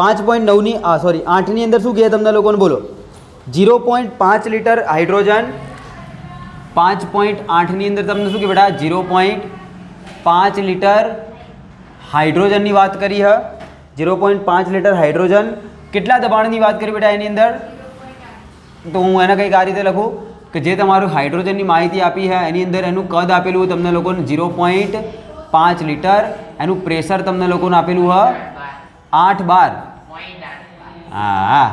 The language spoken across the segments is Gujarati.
5.9ની સોરી 8ની અંદર શું કહે તમને લોકોને બોલો 0.5 લીટર હાઇડ્રોજન 5.8ની અંદર તમને શું કહે બેટા 0.5 લીટર હાઇડ્રોજનની વાત કરી હ 0.5 લીટર હાઇડ્રોજન કેટલા દબાણની વાત કરી બેટા એની અંદર તો હું એને કંઈક આ રીતે લખું કે જે તમારું હાઇડ્રોજનની માહિતી આપી છે એની અંદર એનું કદ આપેલું હોય તમને લોકોને 0.5 લીટર એનું પ્રેશર તમને લોકોને આપેલું હ 8 બાર હા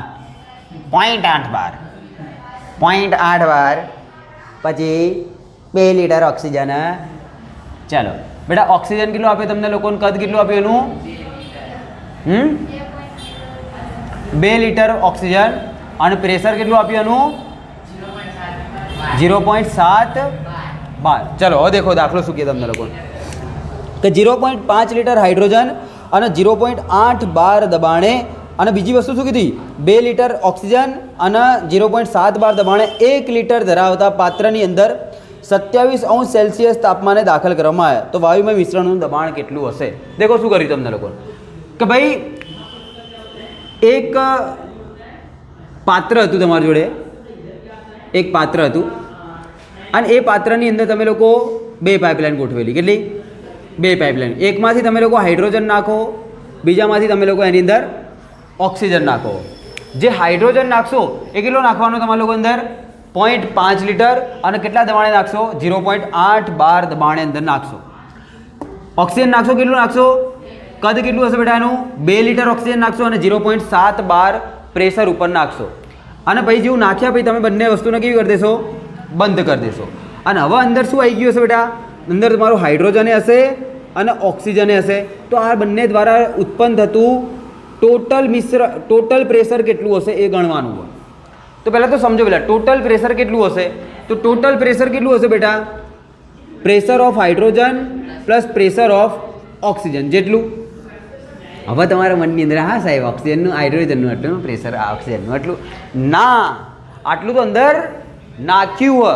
0.8 બાર 0.8 બાર પછી 2 લીટર ઓક્સિજન ચાલો બેટા ઓક્સિજન કેટલું આપ્યું તમને લોકોને કદ કેટલું આપ્યું એનું 2 લીટર ઓક્સિજન અને પ્રેશર કેટલું આપ્યું એનું 0.7 બાર ચલો હવે દેખો દાખલો શું કહે તમને લોકોને કે 0.5 લીટર હાઇડ્રોજન અને 0.8 બાર દબાણે અને બીજી વસ્તુ શું કીધી 2 લીટર ઓક્સિજન અને 0.7 બાર દબાણે 1 લીટર ધરાવતા પાત્રની અંદર 27°C તાપમાને દાખલ કરવામાં આવ્યા તો વાયુમય મિશ્રણનું દબાણ કેટલું હશે દેખો શું કર્યું તમને લોકોને કે ભાઈ એક પાત્ર હતું તમારી જોડે એક પાત્ર હતું અને એ પાત્રની અંદર તમે લોકો 2 પાઇપલાઇન ગોઠવેલી કેટલી 2 પાઇપલાઇન એકમાંથી તમે લોકો હાઇડ્રોજન નાખો બીજામાંથી તમે લોકો એની અંદર ઓક્સિજન નાખો જે હાઇડ્રોજન નાખશો એ કેટલો નાખવાનો તમારા લોકો અંદર 0.5 લીટર અને કેટલા દબાણે નાખશો 0.8 બાર દબાણે અંદર નાખશો ઓક્સિજન નાખશો કેટલું નાખશો કદ કેટલું હશે બેટા એનું 2 લીટર ઓક્સિજન નાખશો અને 0.7 બાર પ્રેશર ઉપર નાખશો અને પછી જેવું નાખ્યા પછી તમે બંને વસ્તુને કેવી કરી દેશો બંધ કરી દેશો અને હવે અંદર શું આવી ગયું હશે બેટા અંદર તમારું હાઇડ્રોજન હશે અને ઓક્સિજન હશે તો આ બંને દ્વારા ઉત્પન્ન થતું ટોટલ પ્રેશર કેટલું હશે એ ગણવાનું હોય તો પહેલાં તો સમજો પહેલાં ટોટલ પ્રેશર કેટલું હશે તો ટોટલ પ્રેશર કેટલું હશે બેટા pressure of hydrogen plus pressure of oxygen જેટલું હવે તમારા મનની અંદર હા સાહેબ ઓક્સિજનનું હાઇડ્રોજનનું આટલું પ્રેશર ઓક્સિજનનું આટલું ના આટલું તો અંદર નાખ્યું હોય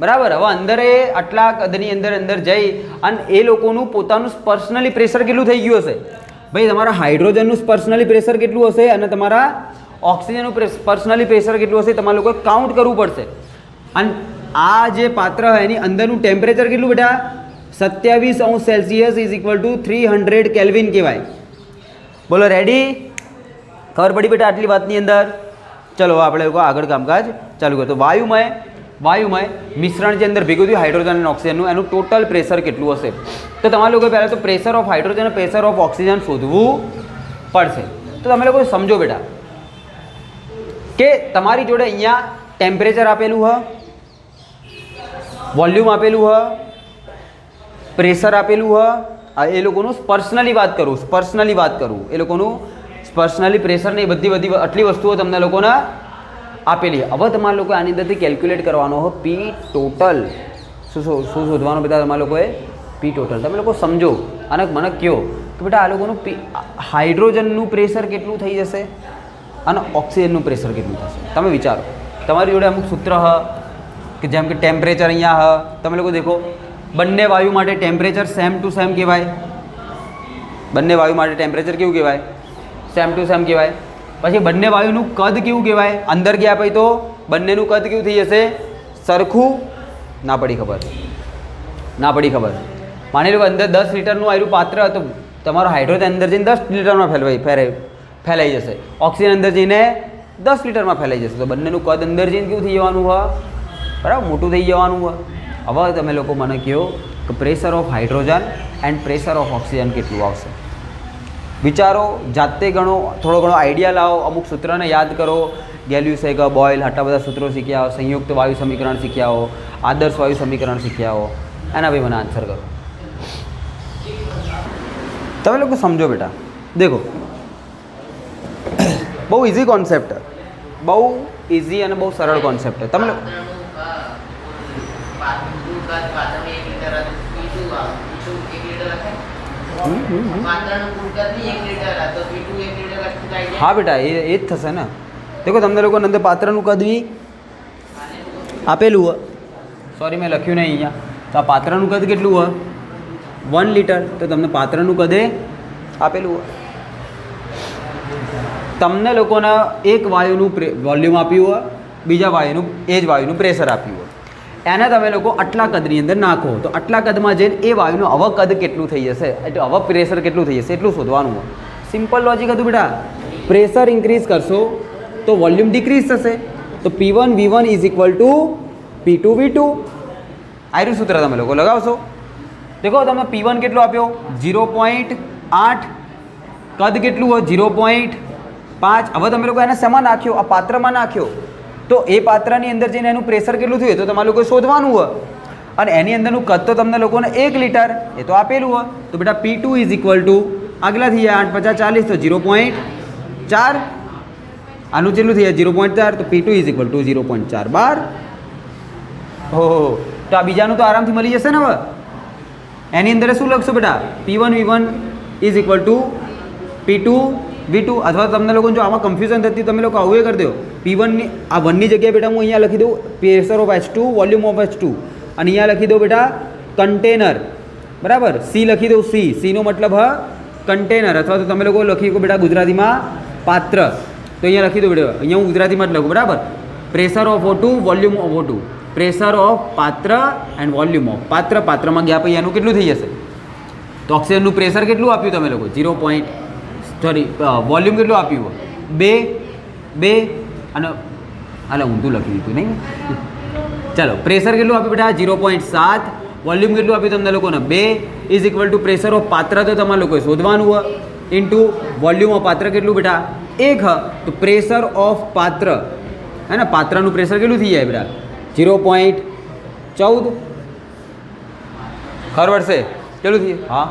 બરાબર હવે અંદર એ આટલા કદની અંદર જઈ અને એ લોકોનું પોતાનું પર્સનલી પ્રેશર કેટલું થઈ ગયું હશે ભાઈ તમારા હાઇડ્રોજનનું પર્સનલી પ્રેશર કેટલું હશે અને તમારા ઓક્સિજનનું પર્સનલી પ્રેશર કેટલું હશે તમારે લોકોએ કાઉન્ટ કરવું પડશે અને આ જે પાત્ર હોય એની અંદરનું ટેમ્પરેચર કેટલું બેટા 27°C is equal two 300 kelvin કહેવાય બોલો રેડી ખબર પડી બેટા આટલી વાતની અંદર ચલો આપણે લોકો આગળ કામકાજ ચાલુ કરીએ તો વાયુમય મિશ્રણ જે અંદર ભેગું થયું હાઇડ્રોજન અને ઓક્સિજનનું એનું ટોટલ પ્રેશર કેટલું હશે તો તમારે લોકો પહેલાં તો પ્રેશર ઓફ હાઇડ્રોજન અને પ્રેશર ઓફ ઓક્સિજન શોધવું પડશે તો તમે લોકો સમજો બેટા કે તમારી જોડે અહીંયા ટેમ્પરેચર આપેલું હ વોલ્યુમ આપેલું હ પ્રેશર આપેલું હ એ લોકોનું પર્સનલી વાત કરું એ લોકોનું પર્સનલી પ્રેશર ને એ બધી આટલી વસ્તુઓ તમને લોકોને આપેલી હવે તમારે લોકો આની અંદરથી કેલ્ક્યુલેટ કરવાનો હોય પી ટોટલ શું શોધવાનું બધા તમારા લોકોએ પી ટોટલ તમે લોકો સમજો અને મને કહો કે બેટા આ લોકોનું હાઇડ્રોજનનું પ્રેશર કેટલું થઈ જશે અને ઓક્સિજનનું પ્રેશર કેટલું થશે તમે વિચારો તમારી જોડે અમુક સૂત્ર હ કે જેમ કે ટેમ્પરેચર અહીંયા હ તમે લોકો દેખો બંને વાયુ માટે ટેમ્પરેચર સેમ ટુ સેમ કહેવાય બંને વાયુ માટે ટેમ્પરેચર કેવું કહેવાય સેમ ટુ સેમ કહેવાય પછી બંને વાયુનું કદ કેવું કહેવાય અંદર ગયા પછી તો બંનેનું કદ કેવું થઈ જશે સરખું ના પડી ખબર માની લો અંદર 10 લીટરનું આયરું પાત્ર હતું તમારો હાઇડ્રોજન અંદર જઈને 10 લીટરમાં ફેલાઈ જશે ઓક્સિજન અંદર જઈને 10 લીટરમાં ફેલાઈ જશે તો બંનેનું કદ અંદર જઈને કેવું થઈ જવાનું હોય બરાબર મોટું થઈ જવાનું હોય હવે તમે લોકો મને કહો કે pressure of hydrogen and pressure of oxygen કેટલું આવશે વિચારો જાતે ગણો થોડો ઘણો આઈડિયા લાવો અમુક સૂત્રને યાદ કરો ગેલ્યુસેગર બોઇલ આટલા બધા સૂત્રો શીખ્યા હો સંયુક્ત વાયુ સમીકરણ શીખ્યા હો આદર્શ વાયુ સમીકરણ શીખ્યા હો એના ભાઈ મને આન્સર કરો તમે લોકો સમજો બેટા દેખો બહુ ઇઝી કોન્સેપ્ટ બહુ ઇઝી અને બહુ સરળ કોન્સેપ્ટ તમે हाँ बेटा ये ज थशे ने देखो तमने लोगोने अंदर पात्रनुं कद बी आपेलुं है सॉरी मैं लख्युं नहीं अहींया तो आ पात्रनुं कद केटलुं है 1 लीटर तो तमने पात्रनुं कदे आपेलुं है તમને લોકોને એક વાયુનું વોલ્યુમ આપ્યું હોય, બીજા વાયુનું એ જ વાયુનું પ્રેશર આપ્યું હોય, એને તમે લોકો આટલા કદની અંદર નાખો તો આટલા કદમાં જઈને એ વાયુનું હવે કદ કેટલું થઈ જશે, એટલે હવે પ્રેશર કેટલું થઈ જશે એટલું શોધવાનું હોય. સિમ્પલ લોજિક હતું બેટા. પ્રેશર ઇન્ક્રીઝ કરશો તો વોલ્યુમ ડિક્રીઝ થશે. તો P1 V1 is equal two P2 V2. આયરું સૂત્ર તમે લોકો લગાવશો. દેખો તમે P1 કેટલો આપ્યો 0.8, કદ કેટલું હોય 0.5. હવે તમે લોકો એને શેમાં નાખ્યો, આ પાત્રમાં નાખ્યો, તો એ પાત્રની અંદર જઈને એનું પ્રેશર કેટલું થયું તો તમારે લોકો શોધવાનું હોય. અને એની અંદરનું કદ તો તમને લોકોને 1 લીટર એ તો આપેલું હોય. તો બેટા P2 ઇઝ ઇક્વલ ટુ આગલા થઈ જાય 8 × 50 = 40 તો 0.4. આનું કેટલું થઈ જાય 0.4. તો P2 ઇઝ ઇક્વલ ટુ 0.4 બાર. હો તો આ બીજાનું તો આરામથી મળી જશે ને. હવે એની અંદર શું લખશો બેટા P1 V1 is equal two P2 V2. અથવા તમને લોકોને જો આમાં કન્ફ્યુઝન થતી તમે લોકો આવું કરી દો. P1 ની આ 1 ની જગ્યાએ બેટા હું અહીંયા લખી દઉં pressure of H2 volume of H2, અને અહીંયા લખી દઉં બેટા કન્ટેનર. બરાબર. C લખી દઉં. C નો મતલબ હ કન્ટેનર, અથવા તો તમે લોકો લખી શકો બેટા ગુજરાતીમાં પાત્ર. તો અહીંયા લખી દો બેટા, અહીંયા હું ગુજરાતીમાં જ લખું. બરાબર. Pressure of O2 volume of O2. Pressure of પાત્ર એન્ડ વોલ્યુમ ઓફ પાત્ર. પાત્રમાં ગયા પછી એનું કેટલું થઈ જશે, તો ઓક્સિજનનું પ્રેશર કેટલું આપ્યું તમે લોકો વોલ્યુમ કેટલું આપ્યું 2 અને ઊંધું લખી દીધું નહીં. ચાલો પ્રેશર કેટલું આપ્યું બેટા 0.7, વોલ્યુમ કેટલું આપ્યું તમને લોકોને 2 is equal two pressure of પાત્ર તો તમારે લોકોએ શોધવાનું હોય ઇન્ટુ વોલ્યુમ ઓફ પાત્ર કેટલું બેટા 1. તો પ્રેશર ઓફ પાત્ર હે ને, પાત્રનું પ્રેશર કેટલું થઈ જાય બેટા 0.14. ખબર પડશે કેટલું થઈ? હા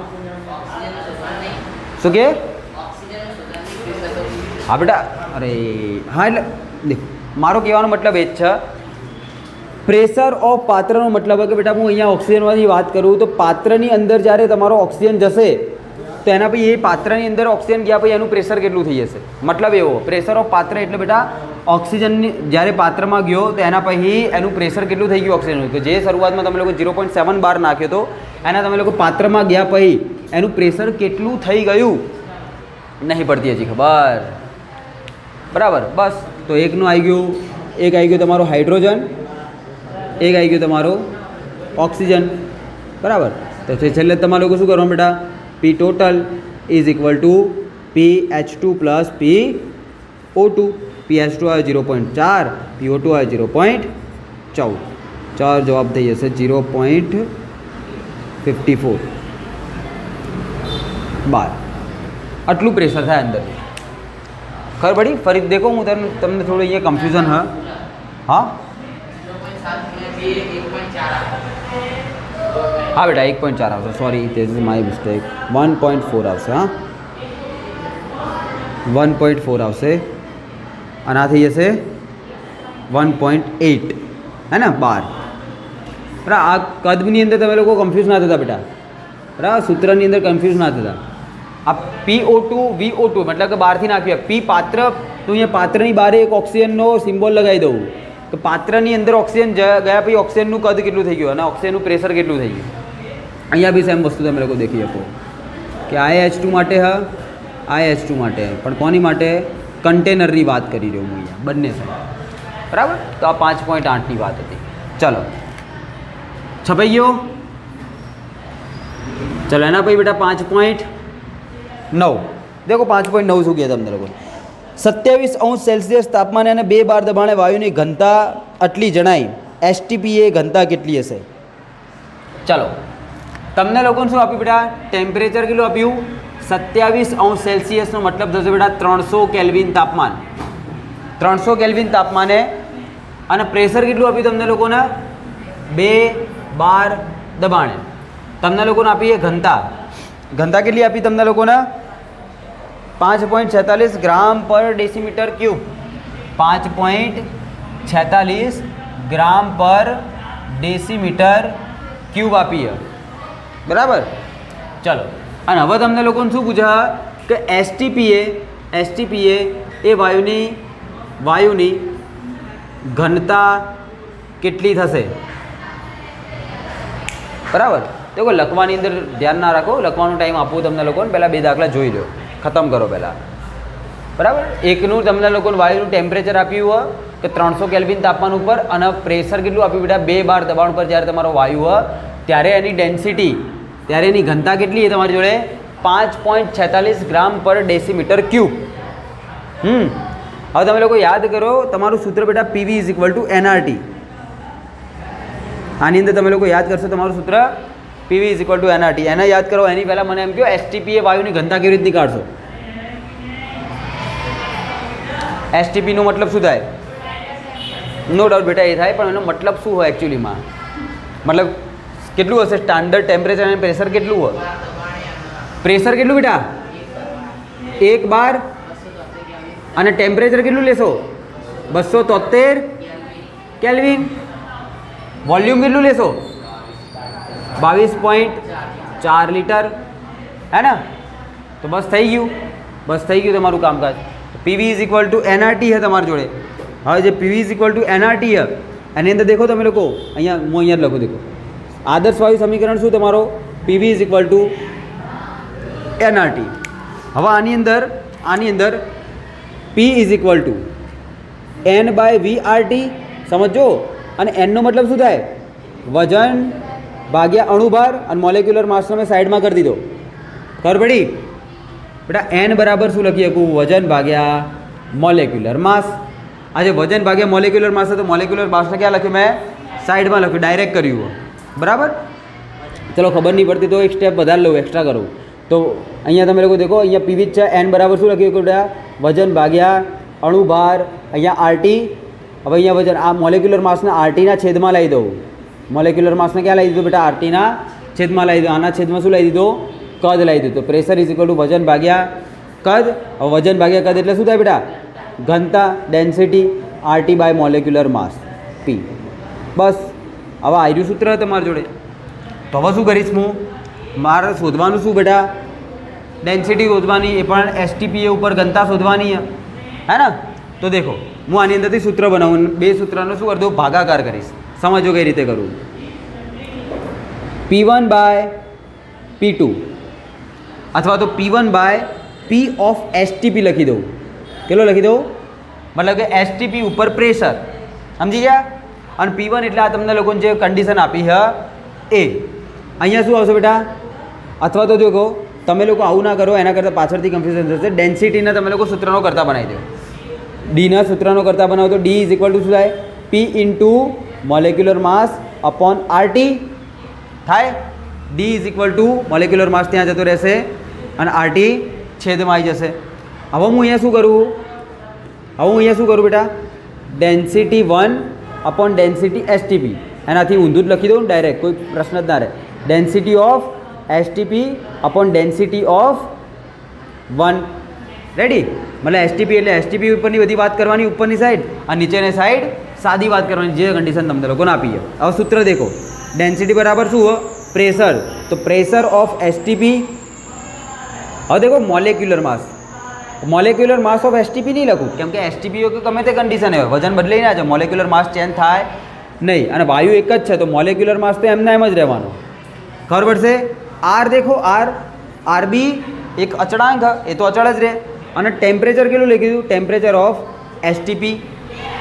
શું કે? હા બેટા. અરે હા એટલે દેખ મારો કહેવાનો મતલબ એ જ છે. પ્રેશર ઓફ પાત્રનો મતલબ કે બેટા હું અહીંયા ઓક્સિજનમાંથી વાત કરું તો પાત્રની અંદર જ્યારે તમારો ઓક્સિજન જશે તો એના પછી એ પાત્રની અંદર ઓક્સિજન ગયા પછી એનું પ્રેશર કેટલું થઈ જશે, મતલબ એવો. પ્રેશર ઓફ પાત્ર એટલે બેટા ઓક્સિજનની જ્યારે પાત્રમાં ગયો તો એના પછી એનું પ્રેશર કેટલું થઈ ગયું ઓક્સિજનનું, તો જે શરૂઆતમાં તમે લોકો 0.7 બાર નાખ્યો તો એના તમે લોકો પાત્રમાં ગયા પછી એનું પ્રેશર કેટલું થઈ ગયું નહીં પડતી હજી ખબર. બરાબર. બસ તો એકનું આવી ગયું, એક આવી ગયું તમારો હાઇડ્રોજન, એક આવી ગયું તમારો ઓક્સિજન. બરાબર. તો છેલ્લે તમારે લોકો શું કરવાનું બેટા P total is equal two PH2 plus PO2. PH2 આવે 0.4, PO2 આવે 0.14. 4 જવાબ થઈ જશે 0.54 બાર. આટલું પ્રેશર થાય અંદર. ખબર પડી? ફરી દેખો હું તમને થોડું અહીંયા કન્ફ્યુઝન હા હા બેટા 1.4 આવશે. Sorry this is my mistake. 1.4 આવશે. હા 1.4 આવશે અને આ થઈ જશે 1.8 હે ને 12. બરાબર. આ કદની અંદર તમે લોકો કન્ફ્યુઝ ના થતા બેટા. બરાબર. સૂત્રની અંદર કન્ફ્યુઝ ના થતા. આ PO2 VO2 મતલબ કે બહારથી નાખ્યું P પાત્ર, તો અહીંયા પાત્રની બહાર એક ઓક્સિજનનો સિમ્બોલ લગાવી દઉં તો પાત્રની અંદર ઓક્સિજન ગયા પછી ઓક્સિજનનું કદ કેટલું થઈ ગયું અને ઓક્સિજનનું પ્રેશર કેટલું થઈ ગયું. અહીંયા બી સેમ વસ્તુ તમે લોકો દેખી શકો કે IH2 માટે હા IH2 માટે, પણ કોની માટે? કન્ટેનરની વાત કરી રહ્યો હું અહીંયા બંને સાઈડ. બરાબર. તો આ 5.8ની વાત હતી. ચલો છપાઈ ગયો. ચલો એના પછી બેટા 5.9 દેખો 5.9 શું કહે તમને લોકો 27°C તાપમાને અને 2 બાર દબાણે વાયુની ઘનતા આટલી જણાય. STPA ઘનતા કેટલી હશે? ચાલો તમને લોકોને શું આપ્યું બેટા ટેમ્પરેચર કેટલું આપ્યું 27°C નો મતલબ થશે બેટા 300 કેલ્વિન તાપમાન. 300 કેલ્વિન તાપમાને અને પ્રેશર કેટલું આપ્યું તમને લોકોને 2 બાર દબાણે. તમને લોકોને આપી એ ઘનતા. ઘનતા કેટલી આપી તમને લોકોને 5.46 ગ્રામ પર ડેસીમીટર ક્યુબ. 5.46 ગ્રામ પર ડેસીમીટર ક્યુબ આપીએ. બરાબર. ચલો અને હવે તમને લોકોને શું પૂછા કે STPA એ વાયુની ઘનતા કેટલી થશે? બરાબર. તો લખવાની અંદર ધ્યાન ના રાખો, લખવાનો ટાઈમ આપો તમને લોકોને. પહેલાં 2 દાખલા જોઈ લો, ખતમ કરો પહેલાં. બરાબર. એકનું તમને લોકોને વાયુનું ટેમ્પરેચર આપ્યું હોય કે 300 કેલ્વિન તાપમાન ઉપર અને પ્રેશર કેટલું આપ્યું બેટા 2 બાર દબાણ પર જ્યારે તમારો વાયુ હોય ત્યારે એની ડેન્સિટી, ત્યારે એની ઘનતા કેટલી છે તમારી જોડે 5.46 ગ્રામ પર ડેસીમીટર ક્યુબ. હવે તમે લોકો યાદ કરો તમારું સૂત્ર બેટા PV is equal to NRT. આની અંદર તમે લોકો યાદ કરશો તમારું સૂત્ર PV is equal to NRT. એને યાદ કરો એની પહેલાં મને એમ કહો એસટીપી એ વાયુની ઘનતા કેવી રીતની કાઢશો? એસટીપીનો મતલબ શું થાય? નો ડાઉટ બેટા એ થાય, પણ એનો મતલબ શું હોય એકચ્યુઅલીમાં? મતલબ કેટલું હશે સ્ટાન્ડર્ડ ટેમ્પરેચર અને પ્રેશર કેટલું હોય? પ્રેશર કેટલું બેટા 1 બાર અને ટેમ્પરેચર કેટલું લેશો 273 કેલ્વિન. વોલ્યુમ કેટલું લેશો 22.4 લીટર, હે ને? તો બસ થઈ ગયું તમારું કામકાજ. PV is equal to NRT છે તમારી જોડે. હવે જે PV is equal to NRT છે એની અંદર દેખો તમે લોકો અહીંયા હું અહીંયા જ લખું, દેખો આદર્શ વાયુ સમીકરણ શું તમારો? PV is equal to nRT. હવે આની અંદર P is equal to n by V RT, સમજો. અને એનનો મતલબ શું થાય? વજન ભાગ્યા અણુભાર, અને મોલેક્યુલર માસનો મેં સાઈડમાં કરી દીધો. ખબર પડી બેટા? એન બરાબર શું લખી શકું? વજન ભાગ્યા મોલેક્યુલર માસ. આજે વજન ભાગ્યા મોલેક્યુલર માસ તો મોલેક્યુલર માસને ક્યાં લખ્યું? મેં સાઈડમાં લખ્યું, ડાયરેક્ટ કર્યું. બરાબર. ચલો ખબર નહીં પડતી તો એક સ્ટેપ વધારે લઉં, એક્સ્ટ્રા કરું. તો અહીંયા તમે લોકો દેખો અહીંયા પીવી છે. એન બરાબર શું લખ્યું બેટા? વજન ભાગ્યા અણુભાર, અહીંયા આરટી. હવે અહીંયા વજન આ મોલેક્યુલર માસને આરટીના છેદમાં લાવી દઉં. મોલેક્યુલર માસને ક્યાં લાવી દીધું બેટા? આરટીના છેદમાં લાવી દીધું. આના છેદમાં શું લાવી દીધું? કદ લાવી દીધું. તો પ્રેશર ઇઝ ઇક્વલ ટુ વજન ભાગ્યા કદ. હવે વજન ભાગ્યા કદ એટલે શું થાય બેટા? ઘનતા, ડેન્સિટી, આરટી બાય મોલેક્યુલર માસ પી. બસ હવે આવ્યું સૂત્ર તમારી જોડે. તો હવે શું કરીશ હું? મારે શોધવાનું શું બેટા? ડેન્સિટી શોધવાની, એ પણ એસટીપી ઉપર ઘનતા શોધવાની હે ને? તો દેખો હું આની અંદરથી સૂત્ર બનાવું, બે સૂત્રનો શું કરી દઉં? ભાગાકાર કરીશ. સમજો કઈ રીતે કરું. P1 બાય P2 અથવા તો P1 by P of STP લખી દઉં. કેટલો લખી દઉં? મતલબ કે એસટીપી ઉપર પ્રેશર, સમજી ગયા? અને P1 એટલે આ તમને લોકોને જે કન્ડિશન આપી છે એ. અહીંયા શું આવશે બેટા? અથવા તો જો કહો તમે લોકો આવું ના કરો, એના કરતાં પાછળથી કન્ફ્યુઝન થશે. ડેન્સિટીના તમે લોકો સૂત્રનો કરતા બનાવી દો. ડીના સૂત્રનો કરતા બનાવો તો ડી ઇઝ ઇક્વલ ટુ શું થાય? P into molecular mass upon RT થાય. D is equal to molecular mass ત્યાં જતો રહેશે અને આરટી છેદમાં આવી જશે. હવે હું અહીંયા શું કરું બેટા? ડેન્સિટી 1 અપોન ડેન્સિટી એસટીપી, એનાથી ઊંધું જ લખી દઉં ડાયરેક્ટ, કોઈ પ્રશ્ન જ ના રહે. Density of STP upon density of 1. Ready? મતલબ એસટીપી એટલે એસટીપી ઉપરની બધી વાત કરવાની, ઉપરની સાઈડ, અને નીચેની સાઈડ સાદી વાત કરવાની, જે કન્ડિશન તમને લોકોને આપી છે. હવે સૂત્ર દેખો. ડેન્સિટી બરાબર શું હોય? પ્રેશર. તો પ્રેશર ઓફ એસટીપી. હવે દેખો molecular mass. Molecular mass of STP નહીં લખું, કેમ કે એસટીપી કે ગમે તે કન્ડિશન હોય, વજન બદલાઈ ના જાય, મોલેક્યુલર માસ ચેન્જ થાય નહીં. અને વાયુ એક જ છે તો મોલેક્યુલર માસ તો એમના એમ જ રહેવાનો. ખબર પડશે? આર દેખો, આર બી એક અચળાંક, એ તો અચળ જ રહે. અને ટેમ્પરેચર કેટલું લખી દીધું? Temperature of STP.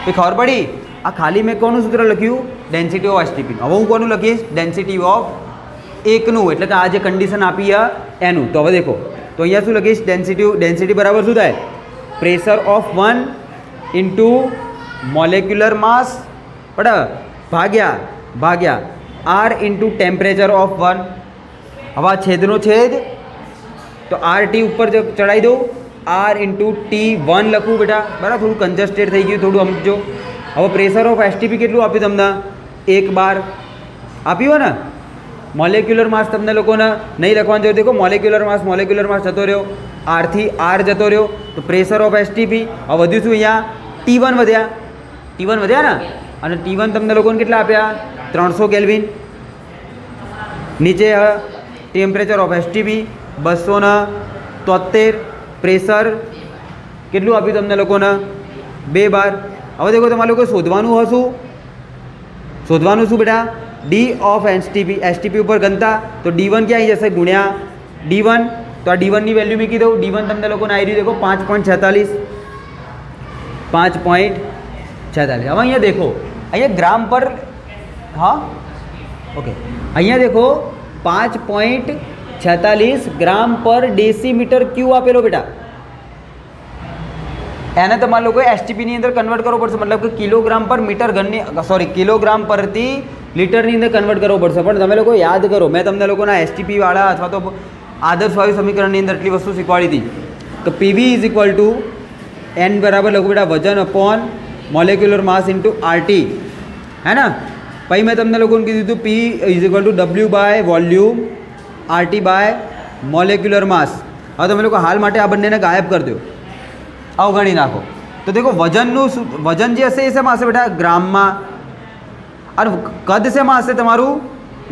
તો ખબર પડી? આ ખાલી મેં કોનું સૂત્ર લખ્યું? Density of STP. હવે હું કોનું લખીશ? ડેન્સિટી ઓફ એકનું, એટલે કે આ જે કન્ડિશન આપી એનું. તો હવે દેખો, તો અહીંયા શું લખીશ? ડેન્સિટી બરાબર શું થાય? પ્રેશર ઓફ 1 ઇન્ટુ મોલેક્યુલર માસ ભાગ્યા આર ઇન્ટુ ટેમ્પરેચર ઓફ 1. હવે આ છેદનો છેદ, તો આર ટી ઉપર ચડાવી દઉં, આર ઇન્ટુ T1 લખું બેટા. બરાબર? થોડું કન્જસ્ટેડ થઈ ગયું, થોડું સમજો. હવે પ્રેશર ઓફ એસટીપી કેટલું આપ્યું તમને? 1 બાર આપ્યું હોય ને? મોલેક્યુલર માસ તમને લોકોને નહીં લખવાનું જોઈએ. દેખો મોલેક્યુલર માસ જતો રહ્યો, આરથી આર જતો રહ્યો. તો પ્રેશર ઓફ એસટીપી હવે વધ્યું શું? અહીંયા T1 વધ્યા ને? અને T1 તમને લોકોને કેટલા આપ્યા? 300 કેલ્વિન. નીચે ટેમ્પરેચર ઓફ એસટીપી 273. પ્રેશર કેટલું આપ્યું તમને લોકોને? 2 બાર. હવે દેખો તમારે લોકો શોધવાનું શું બેટા? ડી ઓફ એસટીપી ઉપર ઘનતા. તો D1 ક્યાં આવી જશે? ગુણ્યા D1. तो आ D1 ની વેલ્યુ મૂકી દઉં. D1 તમને લોકોને આવી રહ્યું, દેખો 5.46. 5.46. હવે અહીંયા દેખો, અહીંયા ગ્રામ પર, હા ઓકે, અહીંયા દેખો 5.46 ગ્રામ પર ડેસીમીટર ક્યુ આપેલો બેટા. એને તમારે લોકો એસટીપીની અંદર કન્વર્ટ કરવો પડશે, મતલબ કે કિલોગ્રામ પર મીટર ઘનની, સોરી, કિલોગ્રામ પરથી લીટરની અંદર કન્વર્ટ કરવો પડશે. પણ તમે લોકો યાદ કરો, મેં તમને લોકોના એસટીપી વાળા અથવા તો આદર્શ વાયુ સમીકરણની અંદર એટલી વસ્તુ શીખવાડી હતી કે PV is equal to n બરાબર લખો બેટા વજન upon molecular mass into RT, હે ને. પછી મેં તમને લોકોને કીધું હતું P is equal to W by volume, RT by molecular mass. હવે તમે લોકો હાલ માટે આ બંનેને ગાયબ કરી દો, અવગણી નાખો. તો દેખો વજનનું વજન જે હશે એ શેમાં હશે બેટા? ગ્રામમાં. અને કદ શેમાં હશે તમારું?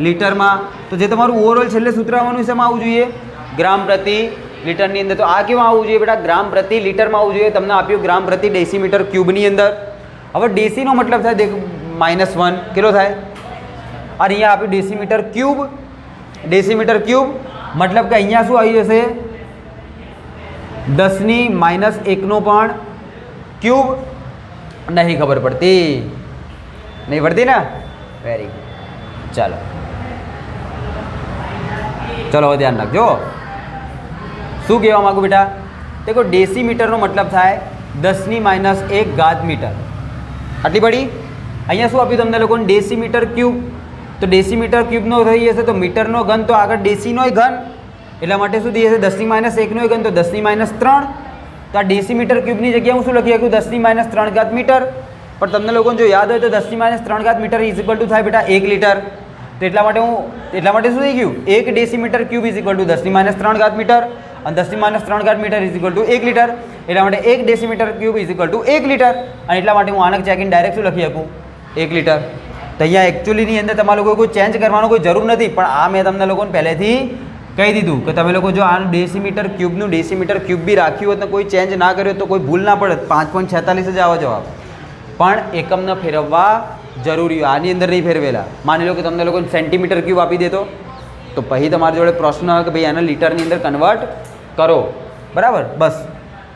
લીટરમાં. તો જે તમારું ઓવરઓલ છેલ્લે સૂત્ર આવવાનું શેમાં આવવું જોઈએ? ગ્રામ પ્રતિ લીટરની અંદર. તો આ કેવા આવવું જોઈએ બેટા? ગ્રામ પ્રતિ લીટરમાં આવવું જોઈએ. તમને આપ્યું ગ્રામ પ્રતિ ડેસીમીટર ક્યુબની અંદર. હવે ડેસીનો મતલબ થાય દેખ -1 કેટલો થાય? અને અહીંયા આપ્યું ડેસીમીટર ક્યુબ. ડેસીમીટર ક્યુબ મતલબ કે અહીંયા શું આવી જશે? 10 - 1નો પણ ક્યુબ. નહીં ખબર પડતી? નહીં પડતી ને? Very good. ચાલો ચલો હવે ધ્યાન રાખજો. શું કહેવા માગું બેટા? દેખો ડેસીમીટરનો મતલબ થાય 10 - 1 ઘાત મીટર. આટલી પડી. અહીંયા શું આપ્યું તમને લોકોને? Decimetre cube. તો ડેસીમીટર ક્યુબનો થઈ જશે તો મીટરનો ઘન, તો આગળ ડેસીનોય ઘન, એટલા માટે શું થઈ જશે? 10 - 1નો ઘન, તો 10 - 3. તો આ ડેસીમીટર ક્યુબની જગ્યાએ હું શું લખી શકું? 10 - 3 ઘાત મીટર. પણ તમને લોકોને જો યાદ હોય તો 10 - 3 ઘાત મીટર ઇઝ ઇક્વલ ટુ થાય બેટા 1 લીટર. તો એટલા માટે શું થઈ ગયું? 1 decimetre cube is equal two 10 - 3 ઘાત મીટર, અને 10 - 3 ઘાત metre is equal to 1 litre. એટલા માટે 1 decimetre cube is equal to 1 litre. અને એટલા માટે હું આનક ચેકિંગ ડાયરેક્ટ શું લખી શકું? 1 લીટર. તો અહીંયા એકચ્યુઅલીની અંદર તમારે લોકો કોઈ ચેન્જ કરવાનો કોઈ જરૂર નથી, પણ આ મેં તમને લોકોને પહેલેથી કહી દીધું કે તમે લોકો જો આનું ડેસીમીટર ક્યુબનું ડેસીમીટર ક્યુબ બી રાખ્યું હોત ને કોઈ ચેન્જ ના કર્યો તો કોઈ ભૂલ ના પડે. 5.46 જ આવો જવાબ. પણ એકમને ફેરવવા જરૂરી હોય, આની અંદર નહીં ફેરવેલા. માની લો કે તમને લોકોને સેન્ટીમીટર ક્યુબ આપી દેતો, તો પછી તમારી જોડે પ્રશ્ન હોય કે ભાઈ આને લીટરની અંદર કન્વર્ટ કરો, બરાબર. બસ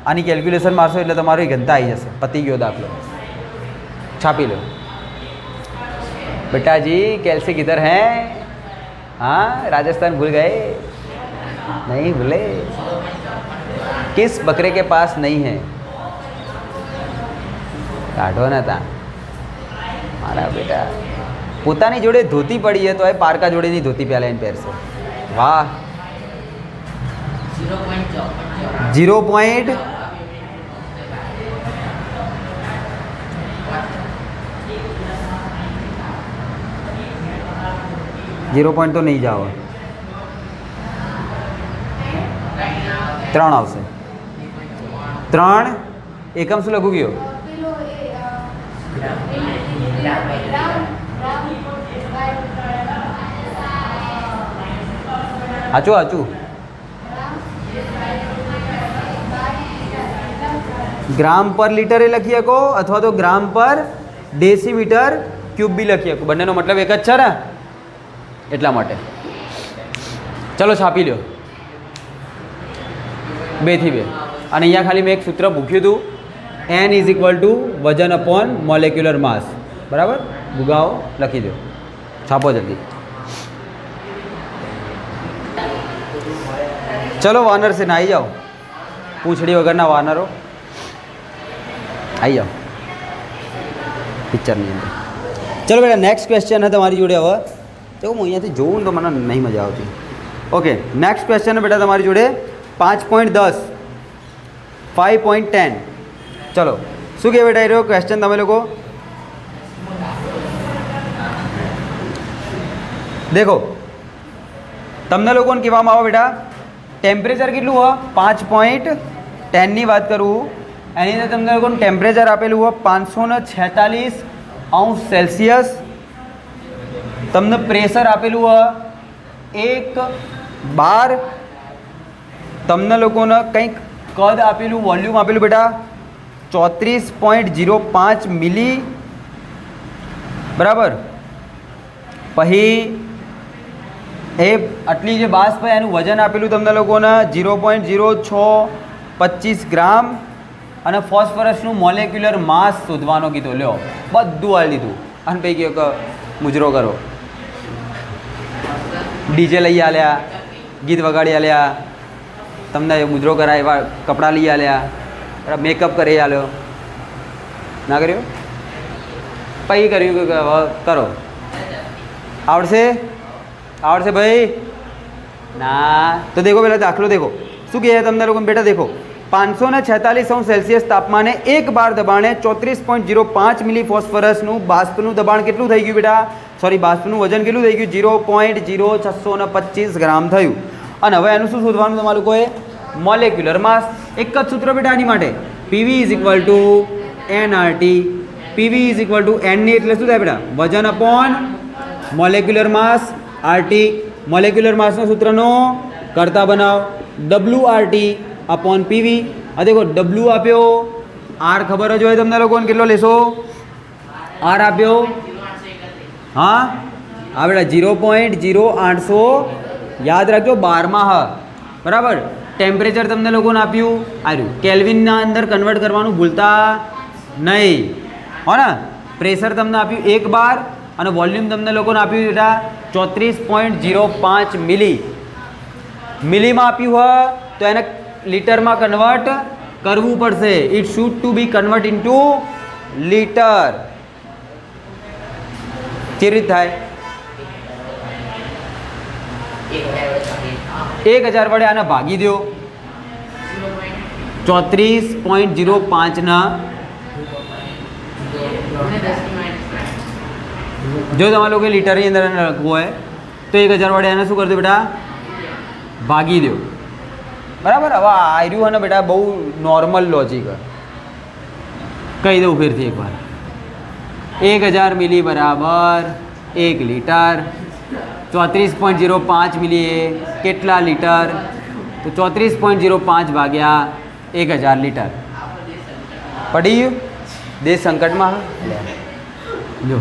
આની કેલ્ક્યુલેશન મારશો એટલે તમારી ઘનતા આવી જશે. પતી ગયો દાખલો. छापी लो बेटा जी। कैसे किधर हैं? हाँ राजस्थान भूल गए? नहीं भूले? किस बकरे के पास नहीं है? काढ़ो ना था मारा बेटा। પોતાની જોડે ધોતી પડી है तो એ પારકા જોડે ની ધોતી પહેલા એને પહેરશે। વાહ 0. 0 પોઈન્ટ તો નહીં જાઓ, 3 આવશે। 3 એકમ શું લખું ગયો? હાચું હાચું ગ્રામ પર લીટરે લખી શકો અથવા તો ગ્રામ પર ડેસીમીટર ક્યુબ બી લખી શકો, બંનેનો મતલબ એક જ છે ને, એટલા માટે। ચલો છાપી લો 2 થી 2। અને અહીંયા ખાલી મેં એક સૂત્ર મૂક્યું હતું, n ઇઝ ઇક્વલ ટુ વજન અપોન મોલેક્યુલર માસ, બરાબર? ભૂગાઓ લખી દો, છાપો જલ્દી। चलो वानर से ना आई जाओ, पूछड़ी वगैरह ना वानरो आई जाओ पिक्चर नहीं अंदर। चलो बेटा नेक्स्ट क्वेश्चन है तुम्हारी जोड़े। हवा देखो मैं यहाँ जोऊँ तो मैंने नहीं मजा आती। ओके नेक्स्ट क्वेश्चन है बेटा तुम्हारी जोड़े 5.10 5.10। चलो शू कहे बेटा ये क्वेश्चन तमे लोग देखो, तमने लोगों ने कहेवामां आवे बेटा टेम्परेचर केटलुं हो 5.10 ની વાત કરું, એની અંદર તમને લોકોને ટેમ્પરેચર આપેલું હોય 546 અંશ સેલ્સિયસ। તમને પ્રેશર આપેલું હોય 1 બાર। તમને લોકોને કંઈક કદ આપેલું, વોલ્યુમ આપેલું બેટા 34.05 મિલી, બરાબર? પછી એ આટલી જે બાષ્પ એનું વજન આપેલું તમને લોકોને 0.0625 ગ્રામ અને ફોસ્ફરસનું મોલેક્યુલર માસ શોધવાનો કીધો. લ્યો બધું આવી દીધું અને પૈકી એક મુજરો કરો. ડીજે લઈ આલ્યા, ગીત વગાડી આલ્યા, તમને મુજરો કરાય એવા કપડાં લઈ આલ્યા, મેકઅપ કરી આલ્યો, ના કર્યું? પછી કર્યું કે કરો. આવડશે? आवड़ भाई ना. तो देखो पहले दाखलो देखो शू कहे तमने लोग बेटा देखो 546 तापमाने एक बार दबाणे 34.05 मिली फॉस्फरसનું બાષ્પનું દબાણ કેટલું થઈ ગયું બેટા? સોરી, બાષ્પનું વજન કેટલું થઈ ગયું? 0.0625 ગ્રામ થયું. અને હવે એનું શું શોધવાનું તમારું લોકોએ? મોલેક્યુલર માસ. એક જ સૂત્ર બેટા આની માટે, PV = nRT. PV = n એટલે શું થાય બેટા? વજન અપોન મોલેક્યુલર માસ RT. મોલેક્યુલર માસનો સૂત્રનો કરતા બનાવ WRT अपॉन PV. આ દેખો W આપ્યો, R ખબર જ હોય તમને લોકોને કેટલો લેશો? R આપ્યો, હા આ બેટા 0.0800 યાદ રાખજો 12માં. હા બરાબર. ટેમ્પરેચર તમને લોકોને આપ્યું આવ્યું, કેલ્વિનના અંદર કન્વર્ટ કરવાનું ભૂલતા નહીં, હો ને. પ્રેશર તમને આપ્યું 1 બાર અને વોલ્યુમ તમને લોકોને આપ્યું બેટા 34.05 મિલી. મિલીમાં આપ્યું હોય તો એને લીટરમાં કન્વર્ટ કરવું પડશે. It should to be convert into litre. કેવી રીતે થાય? 1000 વડે આને ભાગી દો. 34.05 ના જો તમારે લોકો લીટરની અંદર લખવું હોય તો 1000 વડે એને શું કરી દો બેટા? ભાગી દો. બરાબર. હવે આવ્યું અને બેટા બહુ નોર્મલ લોજિક કહી દઉં ફેરથી એકવાર. 1000 મિલી બરાબર 1 લીટર. 34.05 મિલી એ કેટલા લીટર? તો 34.05 ભાગ્યા 1000 લીટર. પડી ગયું? દેશ સંકટમાં. જો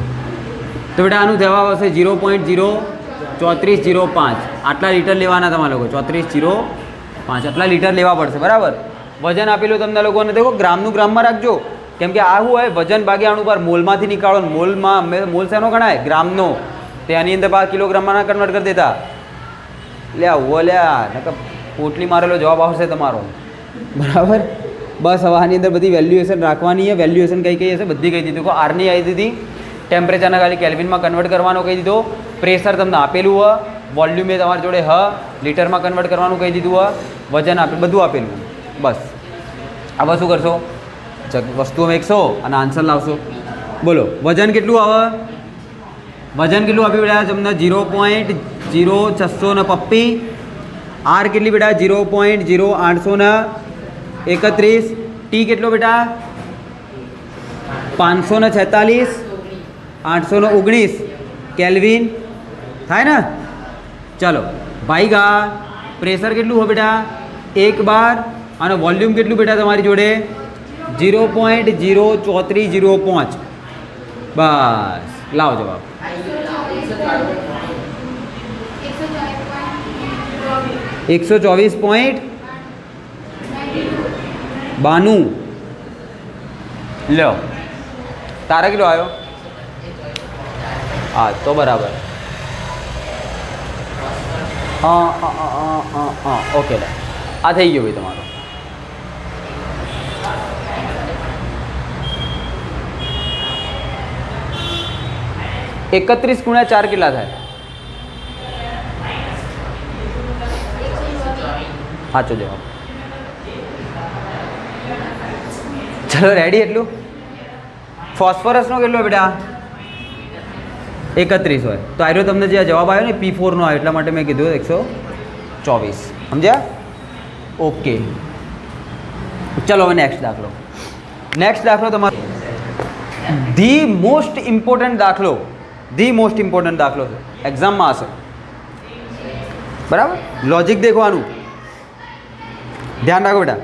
તો બેટા આનું જવાબ આવશે 0.3405. આટલા લીટર લેવાના તમારા લોકો. 3405 આટલા લીટર લેવા પડશે. બરાબર. વજન આપેલું તમને લોકોને દેખો ગ્રામનું ગ્રામમાં રાખજો, કેમ કે આ શું હોય? વજન ભાગ્યા અણુભાર મોલમાંથી નીકાળો. મોલમાં મોલ શેનો ગણાય? ગ્રામનો. તેની અંદર 12 કિલોગ્રામમાં કન્વર્ટ કરી દેતા. લ્યા ઓ લ્યા નકર પોટલી મારેલો જવાબ આવશે તમારો. બરાબર. બસ હવે આની અંદર બધી વેલ્યુએશન રાખવાની છે. વેલ્યુએશન કઈ કઈ હશે બધી કહી દીધું. આરની આવી દીધી, ટેમ્પરેચરને ખાલી કેલ્વિનમાં કન્વર્ટ કરવાનો કહી દીધો, પ્રેશર તમને આપેલું હોય, વોલ્યુમ એ તમારી જોડે લીટરમાં કન્વર્ટ કરવાનું કહી દીધું હોય, વજન આપેલું, બધું આપેલું. બસ હવે શું કરશો? વસ્તુઓ મેકશો અને આન્સર લાવશો. બોલો વજન કેટલું આવે? વજન કેટલું આપ્યું બેટા તમને? 0.0625. આર કેટલી બેટા? 0.0831. ટી કેટલો બેટા? 546 819 કેલ્વિન થાય ને. ચલો ભાઈ ગા. પ્રેશર કેટલું હોય બેટા? 1 બાર અને વોલ્યુમ કેટલું બેટા તમારી જોડે? 0.04305. બસ લાવો જવાબ. 124.92. લો તારા કેટલો આવ્યો? હા તો બરાબર. ઓકે આ થઈ ગયો ભાઈ તમારો. એકત્રીસ ગુણ્યા 4 કેટલા થાય? સાચો જવાબ. ચલો રેડી. એટલું ફોસ્ફરસનો કેટલો બેટા? 31 હોય તો આર્યો તમને જે જવાબ આવ્યો ને P4 નો આવ્યો, એટલા માટે મેં કીધું 124. સમજ્યા? ઓકે ચલો હવે નેક્સ્ટ દાખલો. નેક્સ્ટ દાખલો તમારો ધી મોસ્ટ ઇમ્પોર્ટન્ટ દાખલો છે, એક્ઝામમાં હશે. બરાબર. લોજિક દેખવાનું, ધ્યાન રાખો બેટા.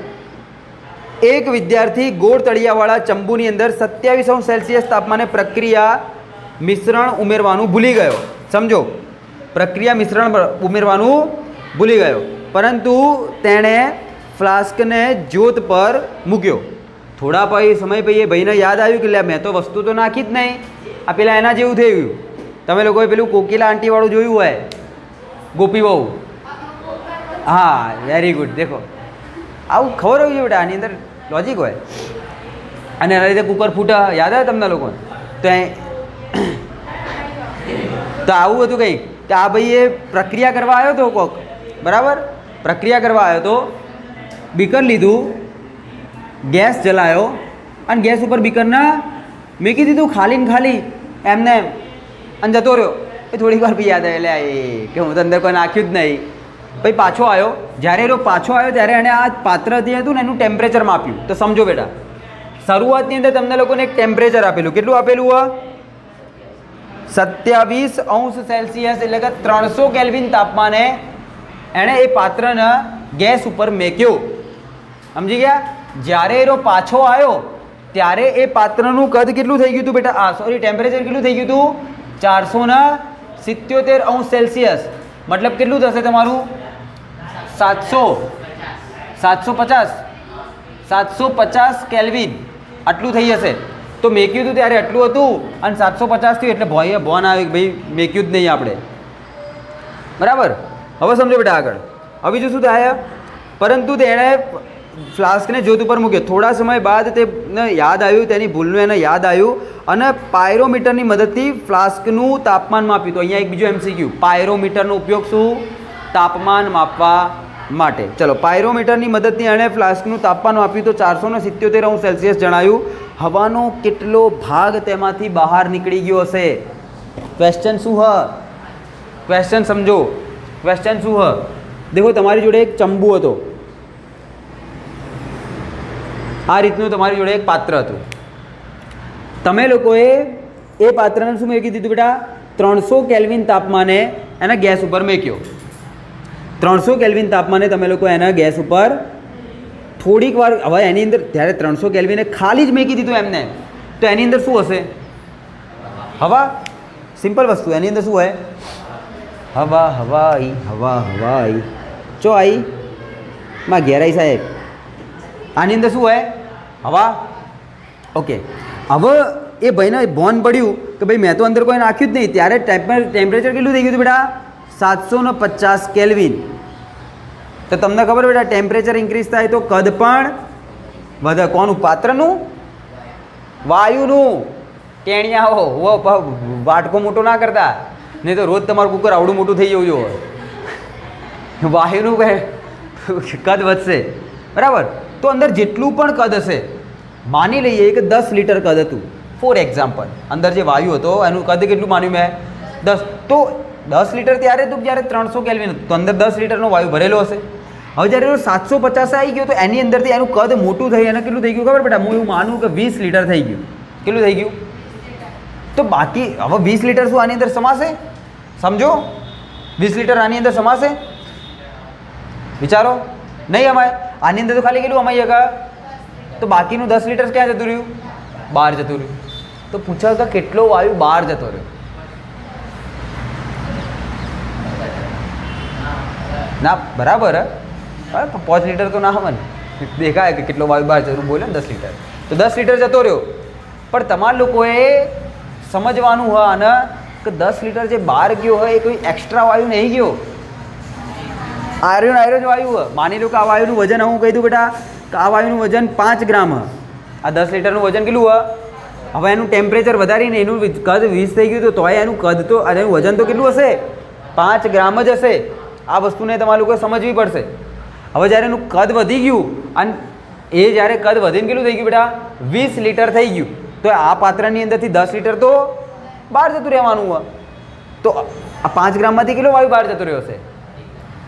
એક વિદ્યાર્થી ગોળ તળિયાવાળા ચંબુની અંદર 27°C તાપમાને પ્રક્રિયા મિશ્રણ ઉમેરવાનું ભૂલી ગયો. સમજો પ્રક્રિયા મિશ્રણ ઉમેરવાનું ભૂલી ગયો, પરંતુ તેણે ફ્લાસ્કને જ્યોત પર મૂક્યો. થોડા સમય પછી ભાઈને યાદ આવ્યું કે લે મેં તો વસ્તુ તો નાખી જ નહીં, આ પેલા એના જેવું થઈ ગયું. તમે લોકોએ પેલું કોકિલા આંટીવાળું જોયું હોય, ગોપી બહુ. હા, વેરી ગુડ. દેખો આવું ખબર હોય છે બેટા, આની અંદર લોજિક હોય. અને એના લીધે કુકર ફૂટા યાદ આવે તમને લોકોને? તો આવું હતું કંઈક કે આ ભાઈ એ પ્રક્રિયા કરવા આવ્યો હતો કોક, બરાબર? પ્રક્રિયા કરવા આવ્યો તો બીકર લીધું, ગેસ જલાયો અને ગેસ ઉપર બીકરના મૂકી દીધું ખાલી ને ખાલી એમને અને જતો રહ્યો. એ થોડીક વાર બી યાદ આવે એટલે એ કે હું તો અંદર કોઈ નાખ્યું જ નહીં. પછી પાછો આવ્યો, જ્યારે એ પાછો આવ્યો ત્યારે એણે આ પાત્ર જે હતું ને એનું ટેમ્પરેચર માપ્યું. તો સમજો બેટા, શરૂઆતની અંદર તમને લોકોને એક ટેમ્પરેચર આપેલું. કેટલું આપેલું હોય? 27°C એટલે કે 300 કેલ્વિન તાપમાને એણે એ પાત્રને ગેસ ઉપર મેક્યો. સમજી ગયા? જ્યારે એનો પાછો આવ્યો ત્યારે એ પાત્રનું કદ કેટલું થઈ ગયું હતું બેટા? ટેમ્પરેચર કેટલું થઈ ગયું હતું? 477°C. મતલબ કેટલું થશે તમારું? 750 કેલ્વિન આટલું થઈ જશે. તો મેક્યું હતું ત્યારે આટલું હતું અને 750 થયું એટલે ભાઈએ બોન આવે કે ભાઈ મેક્યું જ નહીં આપણે, બરાબર? હવે સમજો બેટા આગળ. હવે જો શું થાય? પરંતુ તેણે ફ્લાસ્કને જ્યોત ઉપર મૂક્યો. થોડા સમય બાદ તેને યાદ આવ્યું, તેની ભૂલનું એને યાદ આવ્યું અને પાયરોમીટરની મદદથી ફ્લાસ્કનું તાપમાન માપ્યું. તો અહીંયા એક બીજો MCQ, પાયરોમીટરનો ઉપયોગ શું? તાપમાન માપવા માટે. ચલો, પાયરોમીટરની મદદથી એણે ફ્લાસ્કનું તાપમાન માપ્યું તો 477°C જણાયું. હવાનો કેટલો ભાગ તેમાંથી બહાર નીકળી ગયો હશે? ક્વેશ્ચન શું હ? ક્વેશ્ચન સમજો. ક્વેશ્ચન શું હ? દેખો, તમારી જોડે એક ચંબુ હતો, આ રીતનું તમારી જોડે એક પાત્ર હતું. તમે લોકોએ એ પાત્રને શું મૂકી દીધું બેટા? 300 કેલ્વિન તાપમાને એને ગેસ ઉપર મૂક્યો. 300 કેલ્વિન તાપમાને તમે લોકો એના ગેસ ઉપર થોડીક વાર, હવે એની અંદર જ્યારે 300 કેલ્વિને ખાલી જ મૂકી દીધું એમને, તો એની અંદર શું હશે? હવા. સિમ્પલ વસ્તુ. એની અંદર શું હોય? હવા. હવાઈ ચો આઈ માં ઘેરાઈ સાહેબ. આની અંદર શું હોય? હવા. ઓકે. હવે એ ભાઈને બોન પડ્યું કે ભાઈ મેં તો અંદર કોઈ નાખ્યું જ નહીં, ત્યારે ટેમ્પરેચર કેટલું થઈ ગયું હતું બેટા? 750 કેલ્વિન. તો તમને ખબર બેટા, ટેમ્પરેચર ઇન્ક્રીઝ થાય તો કદ પણ વધે. કોનું? પાત્રનું? વાયુનું. ટેણિયાઓ વાટકો મોટો ના કરતા, નહીં તો રોજ તમારું કુકર આવડું મોટું થઈ જવું જોઈએ. વાયુનું કદ વધશે, બરાબર? તો અંદર જેટલું પણ કદ હશે, માની લઈએ કે 10 લીટર કદ હતું ફોર એક્ઝામ્પલ, અંદર જે વાયુ હતો એનું કદ કેટલું માન્યું મેં? 10. તો 10 લીટર ત્યારે હતું જ્યારે 300 કેલ્વિન હતું, તો અંદર 10 લીટરનો વાયુ ભરેલો હશે. હવે જ્યારે 750 આવી ગયો તો એની અંદરથી એનું કદ મોટું થઈ અને કેટલું થઈ ગયું ખબર બેટા? હું એવું માનું કે 20 લીટર થઈ ગયું. કેટલું થઈ ગયું? તો બાકી હવે 20 લીટર શું આની અંદર સમાશે? સમજો, 20 લીટર આની અંદર સમાશે? વિચારો. નહીં અમાય. આની અંદર તો ખાલી કેટલું અમાઈ ગયા? તો બાકીનું 10 લીટર ક્યાં જતું રહ્યું? બહાર જતું રહ્યું. તો પૂછો કે કેટલો વાયુ બહાર જતો રહ્યો? ના, બરાબર. 5 લીટર તો ના હોય ને, દેખાય કે કેટલો વાયુ બહાર જતું બોલે ને 10 લીટર. તો 10 લીટર જતો રહ્યો. પણ તમારા લોકોએ સમજવાનું હોય અને કે 10 લીટર જે બહાર ગયો હોય એ કોઈ એક્સ્ટ્રા વાયુ નહીં ગયો. આયર્ન જ વાયુ હોય. માની લો કે આ વાયુનું વજન, હું કહી દઉં બેટા કે આ વાયુનું વજન 5 ગ્રામ હોય. આ 10 લીટરનું વજન કેટલું હોય? હવે એનું ટેમ્પરેચર વધારીને એનું કદ 20 થઈ ગયું તો તોય એનું કદ તો એનું વજન તો કેટલું હશે? 5 ગ્રામ જ હશે. આ વસ્તુને તમારે લોકોએ સમજવી પડશે. હવે જ્યારે એનું કદ વધી ગયું અને એ જ્યારે કદ વધીને કેટલું થઈ ગયું બેટા? 20 લીટર થઈ ગયું. તો આ પાત્રની અંદરથી 10 લીટર તો બહાર જતું રહેવાનું હોય. તો આ 5 ગ્રામમાંથી કેટલો વાયુ બહાર જતો રહ્યો હશે?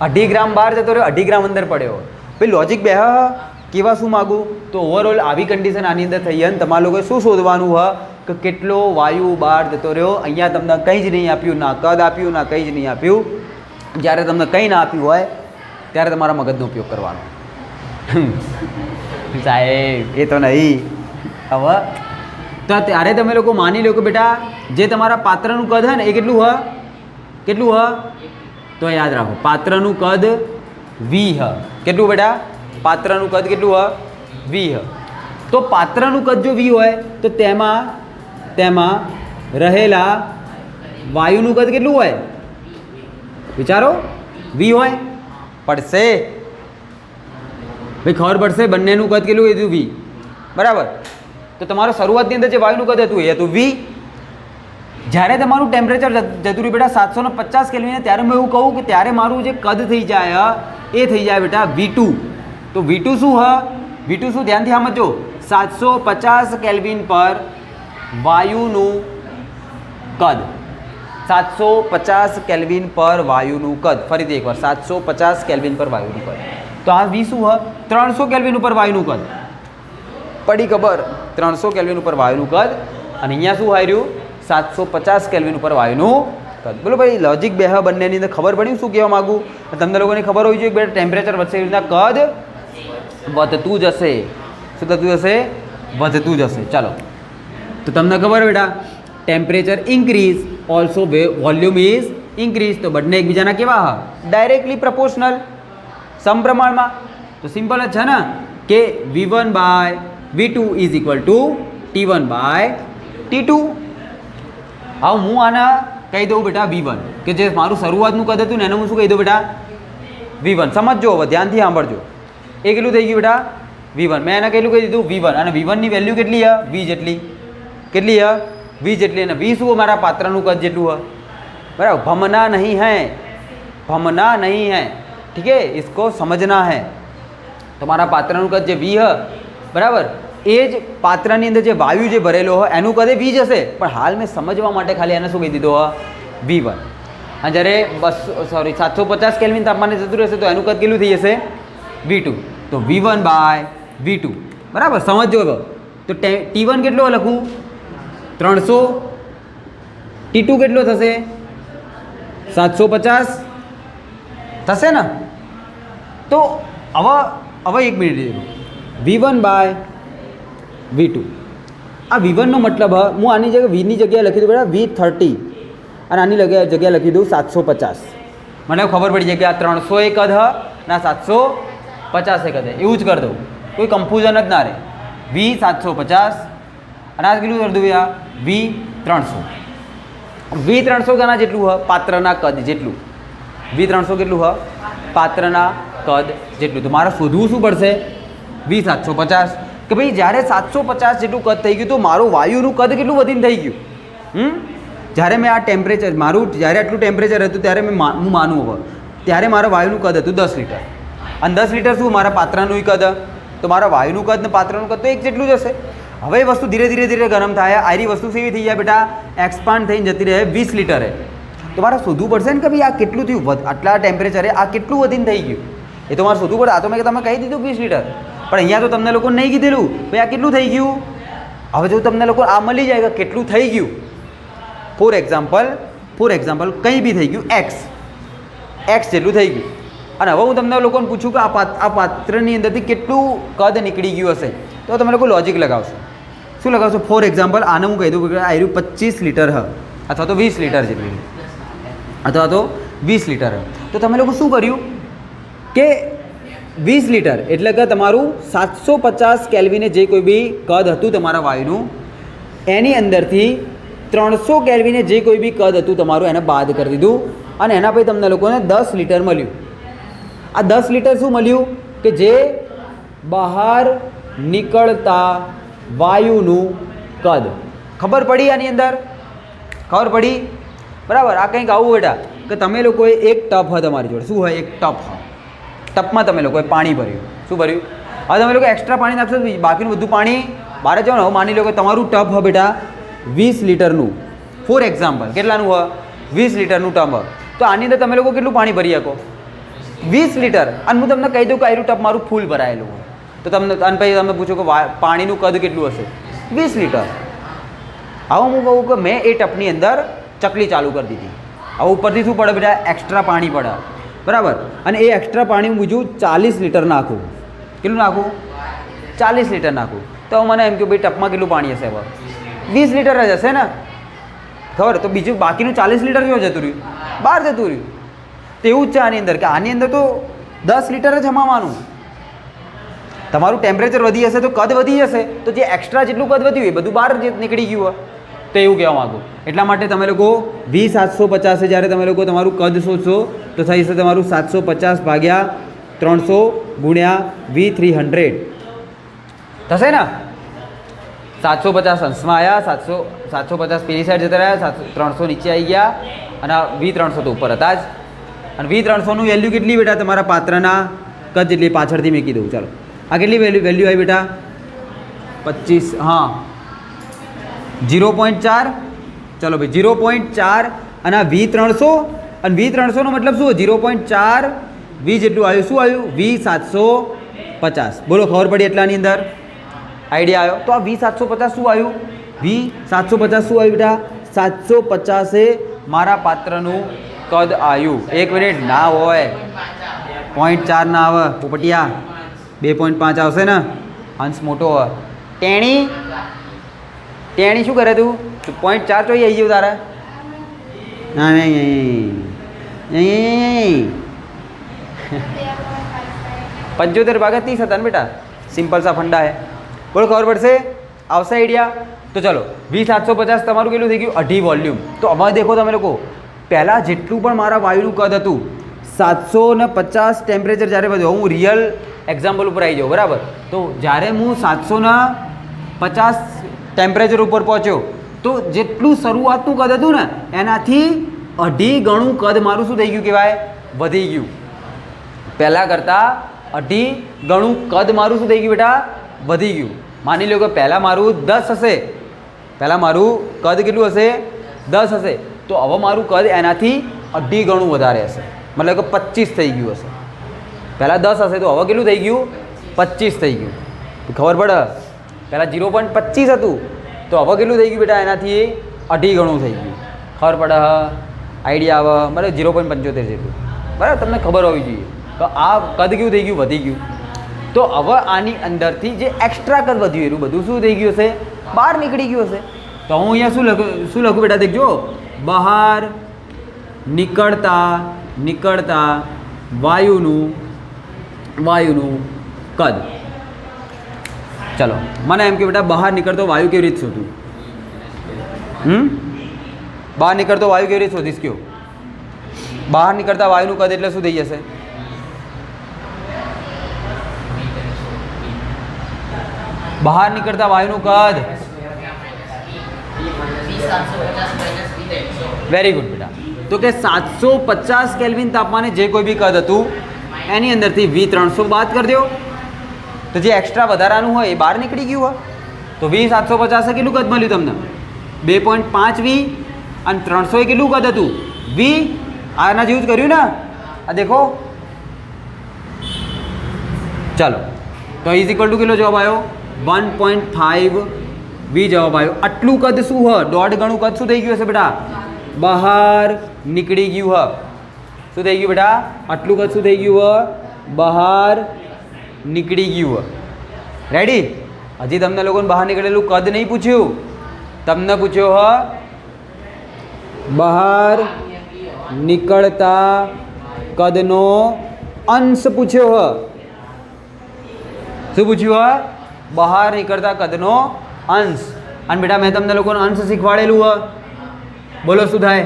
2.5 ગ્રામ બહાર જતો રહ્યો, 2.5 ગ્રામ અંદર પડ્યો. ભાઈ લોજિક બે કેવા શું માગું? તો ઓવરઓલ આવી કન્ડિશન આની અંદર થઈ અને તમારા લોકોએ શું શોધવાનું હોય કે કેટલો વાયુ બહાર જતો રહ્યો. અહીંયા તમને કંઈ જ નહીં આપ્યું, ના કદ આપ્યું, ના કંઈ જ નહીં આપ્યું. જ્યારે તમને કંઈ ના આપ્યું હોય ત્યારે તમારા મગજનો ઉપયોગ કરવાનો. સાહેબ એ તો નહીં. હવે તો ત્યારે તમે લોકો માની લો કે બેટા જે તમારા પાત્રનું કદ હોય ને એ કેટલું હોય? કેટલું હ? તો યાદ રાખો પાત્રનું કદ વી હ. કેટલું બેટા? પાત્રનું કદ કેટલું હ? વી હ. તો પાત્રનું કદ જો વી હોય તો તેમાં રહેલા વાયુનું કદ કેટલું હોય? વિચારો. વી હોય. પડશે ભાઈ, ખબર પડશે બંનેનું કદ કેટલું હતું? વી. બરાબર. તો તમારો શરૂઆતની અંદર જે વાયુનું કદ હતું એ હતું વી. જ્યારે તમારું ટેમ્પરેચર જતું રહ્યું બેટા 750 કેલ્વિને, ત્યારે હું એવું કહું કે ત્યારે મારું જે કદ થઈ જાય એ થઈ જાય બેટા V2. તો V2 શું હ? V2 શું? ધ્યાનથી સમજો. 750 કેલ્વિન પર વાયુનું કદ. 750 કેલ્વિન પર વાયુનું કદ. ફરીથી એકવાર 750 કેલ્વિન પર વાયુનું કદ. તો આ V શું હ? 300 કેલ્વિન ઉપર વાયુનું કદ. પડી ખબર? 300 કેલ્વિન ઉપર વાયુનું કદ. અને અહીંયા શું આવી રહ્યું? 750 કેલ્વિન ઉપર વાયુનું કદ. બોલો ભાઈ, લોજિક બે હ બંનેની અંદર. ખબર પડી શું કહેવા માગું? તમને લોકોને ખબર હોવી જોઈએ કે બેટા ટેમ્પરેચર વધશે એવી રીતના કદ વધતું જશે. શું થતું જશે? વધતું જશે. ચાલો, તો તમને ખબર બેટા temperature increase also volume is increase. તો બંને એકબીજાના કેવા હ? ડાયરેક્ટલી પ્રપોર્શનલ, સમપ્રમાણમાં. તો સિમ્પલ જ છે ને કે V1 by V2 is equal to T1 by T2. હવે હું આના કહી દઉં બેટા V1, કે જે મારું શરૂઆતનું કદ હતું ને એને હું શું કહી દઉં બેટા? V1. સમજજો, હવે ધ્યાનથી સાંભળજો. એ કેટલું થઈ ગયું બેટા? V1. મેં એને કેટલું કહી દીધું? V1. અને V1 ની વેલ્યુ કેટલી હ? V જેટલી. કેટલી હ? V જેટલી. અને V શું? મારા પાત્રનું કદ જેટલું હ. बराबर. भमना नहीं है, भमना नहीं है, ठीक है, इसको समझना है. તમારા પાત્રનું કદ જે વી હ, બરાબર, એ જ પાત્રની અંદર જે વાયુ જે ભરેલો હોય એનું કદ વી જ હશે. પણ હાલ મેં સમજવા માટે ખાલી એને શું કહી દીધો હ? V1. અને જ્યારે 750 કેલ્વિન તાપમાને જતું રહેશે તો એનું કદ કેટલું થઈ જશે? V2. તો V1 બાય V2. બરાબર, સમજો. તો T1 કેટલો લખું? 300. T2 કેટલો થશે? 750 થશે ને? તો હવે એક મિનિટ, V1 બાય V2. આ V1 નો મતલબ હું આની જગ્યાએ વીની જગ્યાએ લખી દઉં બેટા V30 અને આની જગ્યાએ લખી દઉં 750. મને ખબર પડી જાય કે આ 300 એ કદ હ ના 750 એ કદ. એવું જ કરી દઉં, કોઈ કન્ફ્યુઝન જ ના રહે. V750 અને આ કેટલું કરી દઉં? આ V300. V300 ગાના જેટલું હ? પાત્રના કદ જેટલું. V300 કેટલું હ? પાત્રના કદ જેટલું. તો મારે શોધવું શું પડશે? V750. કે ભાઈ જ્યારે 750 જેટલું કદ થઈ ગયું તો મારું વાયુનું કદ કેટલું વધીને થઈ ગયું? જ્યારે મેં આ ટેમ્પરેચર મારું જ્યારે આટલું ટેમ્પરેચર હતું ત્યારે હું માનું હવે ત્યારે મારા વાયુનું કદ હતું 10 લીટર. અને 10 લીટર શું? મારા પાત્રનું કદ. તો મારા વાયુનું કદ ને પાત્રનું કદ તો એક જેટલું જ હશે. હવે એ વસ્તુ ધીરે ધીરે ગરમ થાય. આરી વસ્તુ કેવી થઈ જાય બેટા? એક્સપાન્ડ થઈને જતી રહે 20 લીટરે. તો મારે શોધવું પડશે ને કે ભાઈ આ કેટલું થયું? આટલા ટેમ્પરેચરે આ કેટલું વધીને થઈ ગયું? એ તો મારે શોધવું પડે. આ તો મેં તમે કહી દીધું 20 લીટર, પણ અહીંયા તો તમને લોકો નહીં કીધેલું ભાઈ આ કેટલું થઈ ગયું. હવે જો તમને લોકો આ મળી જાય કે કેટલું થઈ ગયું, ફોર એક્ઝામ્પલ કંઈ બી થઈ ગયું x જેટલું થઈ ગયું. અને હવે હું તમને લોકોને પૂછું કે આ પાત્રની અંદરથી કેટલું કદ નીકળી ગયું હશે, તો તમે લોકો લોજિક લગાવશો. શું લગાવશો? ફોર એક્ઝામ્પલ આને હું કહી દઉં કે આ 25 લીટર હ, અથવા તો 20 લીટર જેટલી, અથવા તો 20 લીટર હ. તો તમે લોકો શું કર્યું કે 20 લીટર એટલે કે તમારું 750 કેલ્વિને જે કોઈ બી કદ હતું તમારા વાયુનું, એની અંદરથી 300 કેલ્વિને જે કોઈ બી કદ હતું તમારું એને બાદ કરી દીધું. અને એના પછી તમને લોકોને 10 લીટર મળ્યું. આ 10 લીટર શું મળ્યું? કે જે બહાર નીકળતા વાયુનું કદ. ખબર પડી? આની અંદર ખબર પડી? બરાબર. આ કંઈક આવું બેટા કે તમે લોકોએ એક ટપ હ તમારી જોડે. શું હોય? એક ટપ હ. ટપમાં તમે લોકોએ પાણી ભર્યું. શું ભર્યું? હવે તમે લોકો એક્સ્ટ્રા પાણી નાખશો, બાકીનું બધું પાણી બહાર જાઓ ને. હવે માની લો કે તમારું ટપ હ બેટા 20 લીટરનું. ફોર એક્ઝામ્પલ કેટલાનું હ? 20 લીટરનું ટપ હ. તો આની અંદર તમે લોકો કેટલું પાણી ભરી શકો? 20 લીટર. અને હું તમને કહી દઉં કે આનું ટપ મારું ફૂલ ભરાયેલું હોય તો તમને અને પછી તમે પૂછો કે પાણીનું કદ કેટલું હશે? 20 લીટર. હવે હું કહું કે મેં એ ટપની અંદર ચકલી ચાલુ કરી દીધી. હવે ઉપરથી શું પડે બેટા? એક્સ્ટ્રા પાણી પડે. બરાબર. અને એ એક્સ્ટ્રા પાણી હું બીજું 40 લીટર નાખું. કેટલું નાખું? 40 લીટર નાખું. તો મને એમ કે ભાઈ ટપમાં કેટલું પાણી હશે? હવે 20 લીટર જ હશે ને? ખબર? તો બીજું બાકીનું 40 લીટર જો જતું રહ્યું. બહાર જતું રહ્યું. તેવું જ છે આની અંદર, કે આની અંદર તો 10 લિટર જ હમાવાનું. તમારું ટેમ્પરેચર વધી હશે તો કદ વધી જશે, તો જે એક્સ્ટ્રા જેટલું કદ વધ્યું એ બધું બહાર નીકળી ગયું હોય. તો એવું કહેવા માગું. એટલા માટે તમે લોકો V750 જ્યારે તમે લોકો તમારું કદ શોધશો તો થઈ જશે તમારું 750 ભાગ્યા 300 ગુણ્યા V300 થશે ને. 750 અંશમાં આવ્યા, 750 પેલી સાઈડ જતા રહ્યા, 300 નીચે આવી ગયા, અને V300 તો ઉપર હતા જ. અને V300નું વેલ્યુ કેટલી બેટા તમારા પાત્રના કદ જેટલી, પાછળથી મેં કીધું. ચાલો આ કેટલી વેલ્યુ આવી બેટા? 25. હા 0.4. ચલો ભાઈ 0.4 અને આ V300, અને V300નો મતલબ શું? 0.4 V જેટલું આવ્યું. શું આવ્યું? V750. બોલો ખબર પડી એટલાની અંદર આઈડિયા આવ્યો? તો આ V750 શું આવ્યું? V750 શું આવ્યું બેટા? 750 એ મારા પાત્રનું કદ આવ્યું. 1 મિનિટ, ના હોય 0.4 ના આવે પોપટિયા, 2.5 આવશે ને, અંશ મોટો હોય. ટેણી શું કરે તું? 0.4 જોઈએ આવી ગયું તારે? ના નહીં 75 ભાગ્યા 30 હતા ને બેટા, સિમ્પલ સા ફંડા હે. બોલો ખબર પડશે? આવશે આઈડિયા? તો ચલો V750 તમારું કેટલું થઈ ગયું? 2.5 વોલ્યુમ. તો હવે દેખો તમે લોકો, પહેલાં જેટલું પણ મારા વાયુનું કદ હતું 750 ટેમ્પરેચર જ્યારે વધ્યું, હું રિયલ એક્ઝામ્પલ ઉપર આવી જાઉં બરાબર. તો જ્યારે હું 750 ટેમ્પરેચર ઉપર પહોંચ્યો તો જેટલું શરૂઆતનું કદ હતું ને એનાથી 2.5 ગણું કદ મારું શું થઈ ગયું કહેવાય? વધી ગયું. પહેલાં કરતાં 2.5 ગણું કદ મારું શું થઈ ગયું બેટા? વધી ગયું. માની લો કે પહેલાં મારું 10 હશે, પહેલાં મારું કદ કેટલું હશે? 10 હશે. તો હવે મારું કદ એનાથી 2.5 ગણું વધારે હશે, મતલબ કે 25 થઈ ગયું હશે. પહેલાં 10 હશે તો હવે કેટલું થઈ ગયું? 25 થઈ ગયું. ખબર પડે? પહેલાં 0.25 હતું તો હવે કેટલું થઈ ગયું બેટા? એનાથી 2.5 ગણું થઈ ગયું. ખબર પડે? આઈડિયા આવે? બરાબર 0.75 જેટલું. બરાબર, તમને ખબર હોવી જોઈએ. તો આ કદ કેવું થઈ ગયું? વધી ગયું. તો હવે આની અંદરથી જે એક્સ્ટ્રા કદ વધ્યું એનું બધું શું થઈ ગયું હશે? બહાર નીકળી ગયું હશે. તો હું અહીંયા શું લખું બેટા? દેખજો, બહાર નીકળતા વાયુનું કદ. ચલો મને એમ કે બેટા બહાર નીકળતો વાયુ કેવી રીતે શોધું? બહાર નીકળતો વાયુ કેવી રીતે શોધીશ? કયો બહાર નીકળતા વાયુનું કદ એટલે શું થઈ જશે? બહાર નીકળતા વાયુનું કદ, વેરી ગુડ બેટા. તો કે 750 કેલ્વિન તાપમાને જે કોઈ બી કદ હતું એની અંદરથી V300 બાદ કરી દો, તો જે એક્સ્ટ્રા વધારાનું હોય એ બહાર નીકળી ગયું હોય. તો V750 કેટલું કદ મળ્યું તમને? 2.5 V. અને 300 એ કેટલું કદ હતું? V. આના જેવું જ કર્યું ને? આ દેખો. ચાલો તો ઇઝ ઇક્વલ ટુ કેટલો જવાબ આવ્યો? 1.5 V જવાબ આવ્યો. આટલું કદ શું હોય? 1.5 ગણું કદ શું થઈ ગયું હશે બેટા? બહાર નીકળી ગયું હોય. શું થઈ ગયું બેટા? આટલું કદ શું થઈ ગયું હોય? બહાર નીકળી ગયું હોય. રેડી? હજી તમને લોકોને બહાર નીકળેલું કદ નહીં પૂછ્યું, તમને પૂછ્યો હ બહાર નીકળતા કદનો અંશ પૂછ્યો હ. શું પૂછ્યું હ? બહાર નીકળતા કદનો અંશ. અને બેટા મેં તમને લોકોને અંશ શીખવાડેલું હ. બોલો શું થાય?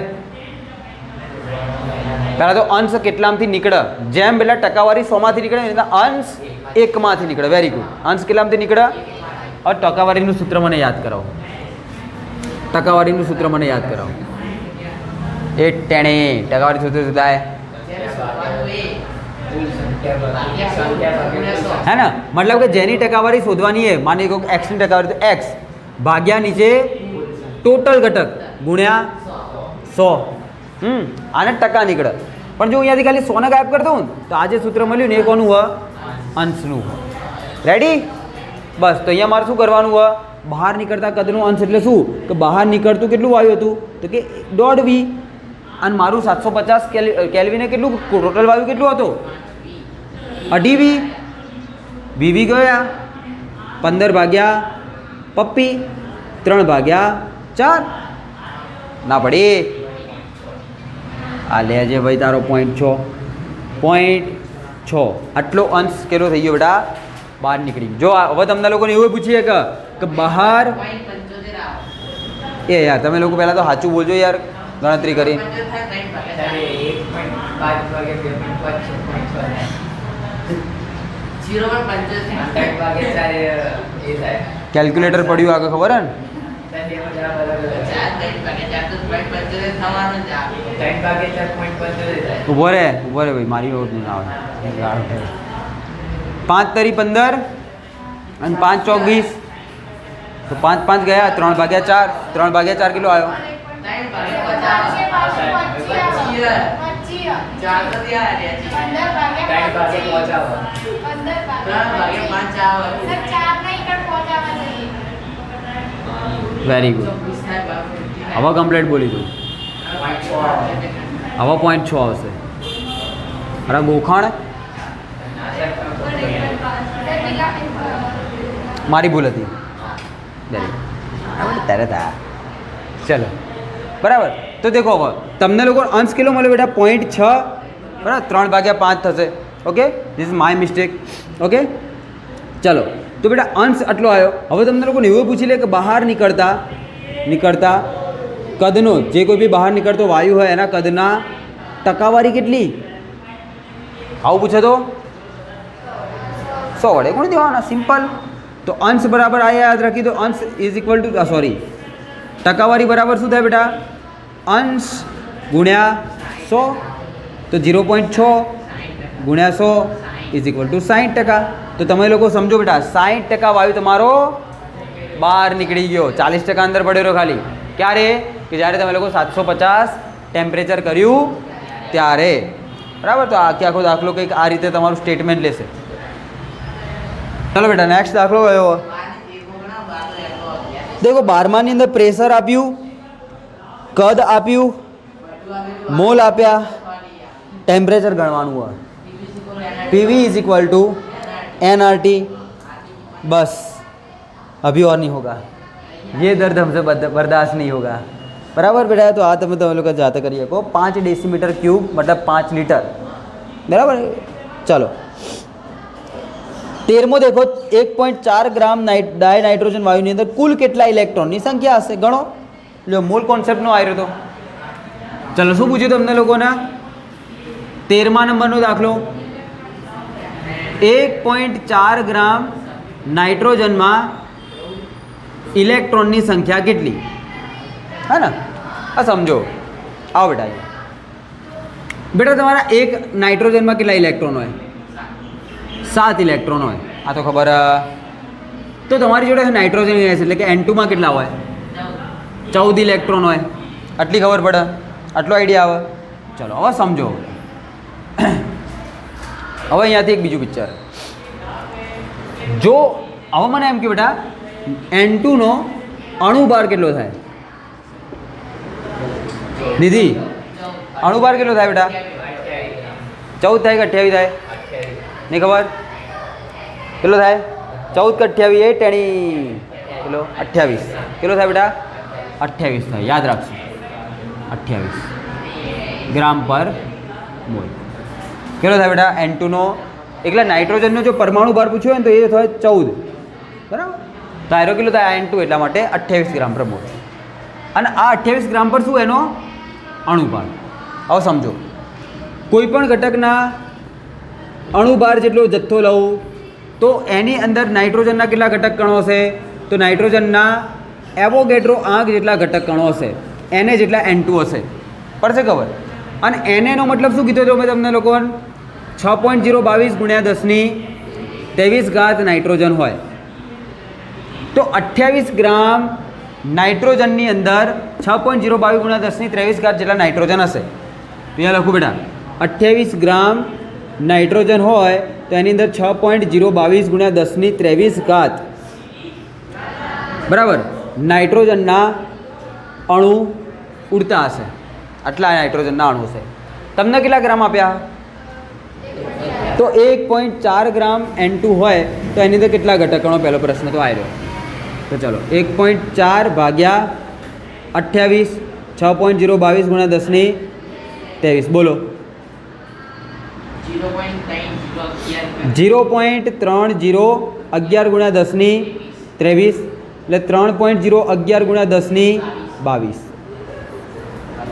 પહેલાં તો અંશ કેટલામાંથી નીકળે? જેમ પેલા ટકાવારી 100માંથી નીકળે એટલે અંશ 1માંથી નીકળે. Very good. અંશ કેટલામાંથી નીકળે? હવે ટકાવારીનું સૂત્ર મને યાદ કરાવો. ટકાવારીનું સૂત્ર મને યાદ કરાવો. એ ટકાવારી સૂત્ર શું થાય? હે ને? મતલબ કે જેની ટકાવારી શોધવાની છે, માની લો એક્સની ટકાવારી, તો એક્સ ભાગ્યા નીચે ટોટલ ઘટક ગુણ્યા 100. આને ટકા નીકળે. પણ જો અહીંયાથી ખાલી 100 ને ગાયબ કરતો હું તો આ જે સૂત્ર મળ્યું ને એ કોનું હોય? અંશનું. રેડી? બસ તો અહીંયા મારે શું કરવાનું હોય? બહાર નીકળતા કદનો અંશ એટલે શું? કે બહાર નીકળતું કેટલું વાયુ હતું? તો કે 1.5 V. અને મારું 750 કેલ્વિને કેટલું ટોટલ વાયુ કેટલું હતું? 2.5 V. વીવી ગયા 15 ભાગ્યા પપ્પી 3 ભાગ્યા 4. ના પડી? આ લેજે ભાઈ તારો 0.6 આટલો અંશ કેટલો થઈ ગયો બેટા બહાર નીકળી ગયો. જો હવે તમને લોકોને એવું પૂછીએ કે બહાર એ યાર તમે લોકો પહેલાં તો સાચું બોલજો યાર ગણતરી કરી. કેલ્ક્યુલેટર પડ્યું આગળ ખબર હે ને? ઉભો રે ભાઈ મારી ઓર નહીં આવે. 5 તરી 15 અને 5 ચોક 20 તો 5 5 ગયા 3 ભાગ્યા 4 3 ભાગ્યા 4 કેટલો આવ્યો? 15. Very good. હવે કમ્પ્લીટ બોલી દઉં. હવે 0.6 આવશે. અરે ગોખાણ મારી ભૂલ હતી. ત્યારે થયા ચલો બરાબર. તો દેખો હવે તમને લોકો અંશ કેટલો મળ્યો બેટા 0.6 બરાબર. 3 ભાગ્યા 5 થશે. Okay this is my mistake. Okay ચલો તો બેટા અંશ આટલો આવ્યો. હવે તમને લોકોને એવું પૂછી લે કે બહાર નીકળતા કદનો જે કોઈ બી બહાર નીકળતો વાયુ હોય એના કદના ટકાવારી કેટલી આવું પૂછે તો 100 વડે કોણ દેવાના સિમ્પલ. તો અંશ બરાબર આ યાદ રાખી દો. અંશ ઇઝ ઇક્વલ ટુ ટકાવારી બરાબર શું થાય બેટા? અંશ ગુણ્યા 100. તો 0.6 ગુણ્યા 100 ઇઝ ઇક્વલ ટુ 60%. તો તમે લોકો સમજો બેટા 60% વાયુ તમારો બહાર નીકળી ગયો. 40% અંદર પડેલો ખાલી. ક્યારે? કે જ્યારે તમે લોકો 750 ટેમ્પરેચર કર્યું ત્યારે. બરાબર. તો આખો દાખલો કંઈક આ રીતે તમારું સ્ટેટમેન્ટ લેશે. ચાલો બેટા નેક્સ્ટ દાખલો કયો? દેખો 12માની અંદર પ્રેશર આપ્યું, કદ આપ્યું, મોલ આપ્યા, ટેમ્પરેચર ગણવાનું હોય. PV is equal to nRT. बस अभी और नहीं होगा, ये दर्द हमसे बर्दाश्त नहीं होगा. बराबर बेटा. तो आ તમે લોકો જાતે કરી શકો. 5 डेसीमीटर क्यूब मतलब 5 लीटर. बराबर. चलो 13મો देखो 1.4 ગ્રામ ડાય નાઇટ્રોજન વાયુની અંદર કુલ કેટલા ઇલેક્ટ્રોનની સંખ્યા હશે ગણો. લો મોલ કોન્સેપ્ટનો આવ્યો તો. ચલો શું પૂછ્યું તમને લોકોના 13મા નંબરનો દાખલો. 1.4 ગ્રામ નાઇટ્રોજનમાં ઇલેક્ટ્રોનની સંખ્યા કેટલી? હા ને આ સમજો. આવો બેટા. બેટા તમારા એક નાઇટ્રોજનમાં કેટલા ઇલેક્ટ્રોન હોય? 7 ઇલેક્ટ્રોન હોય. આ તો ખબર. તો તમારી જોડે નાઇટ્રોજન ગેસ એટલે કે N2માં કેટલા હોય? 14 ઇલેક્ટ્રોન હોય. આટલી ખબર પડે? આટલો આઈડિયા આવે? ચલો હવે સમજો. હવે અહીંયાથી એક બીજું પિક્ચર. જો હવે મને એમ કે બેટા N2નો અણુભાર કેટલો થાય? નિધિ અણુભાર કેટલો થાય બેટા? 14 થાય કે 28 થાય? નહીં ખબર? કેટલો થાય? 14 કે 28? 8 એની કિલો 28 કિલો થાય બેટા? 28 થાય. યાદ રાખજો 28 ગ્રામ પર મોલ. કેટલો થાય બેટા N2નો? એકલા નાઇટ્રોજનનો જો પરમાણુ ભાર પૂછ્યો હોય ને તો એ થાય 14. બરાબર. તો આયરો કેટલો થાય N2 એટલા માટે 28 ગ્રામ પર મોલ. અને આ 28 ગ્રામ પર શું એનો અણુભાર. હવે સમજો કોઈ પણ ઘટકના અણુભાર જેટલો જથ્થો લઉં તો એની અંદર નાઇટ્રોજનના કેટલા ઘટક કણો હશે? તો નાઇટ્રોજનના એવોગેડ્રો આંક જેટલા ઘટક કણો હશે. એને જેટલા N2 હશે. પડશે ખબર? અને NAનો મતલબ શું કીધો હતો મેં તમને લોકો? 6.022 ગુણ્યા 1023 નાઇટ્રોજન હોય. તો 28 ગ્રામ નાઇટ્રોજનની અંદર 6.022 ગુણ્યા 1023 જેટલા નાઇટ્રોજન હશે. તો અહીંયા લખું બેટા 28 ગ્રામ નાઇટ્રોજન હોય તો એની અંદર 6.022 ગુણ્યા 1023 બરાબર નાઇટ્રોજનના અણુ ઉડતા હશે. આટલા નાઇટ્રોજનના અણુ છે. તમને કેટલા ગ્રામ આપ્યા? તો 1.4 ગ્રામ N2 હોય તો એની અંદર કેટલા ઘટકણો? પહેલો પ્રશ્ન તો આવ્યો. તો ચલો 1.4 ભાગ્યા 28 6.022 ગુણ્યા 23 બોલો 0.3011 ગુણ્યા 10 23 એટલે 3.011 ગુણ્યા 10 22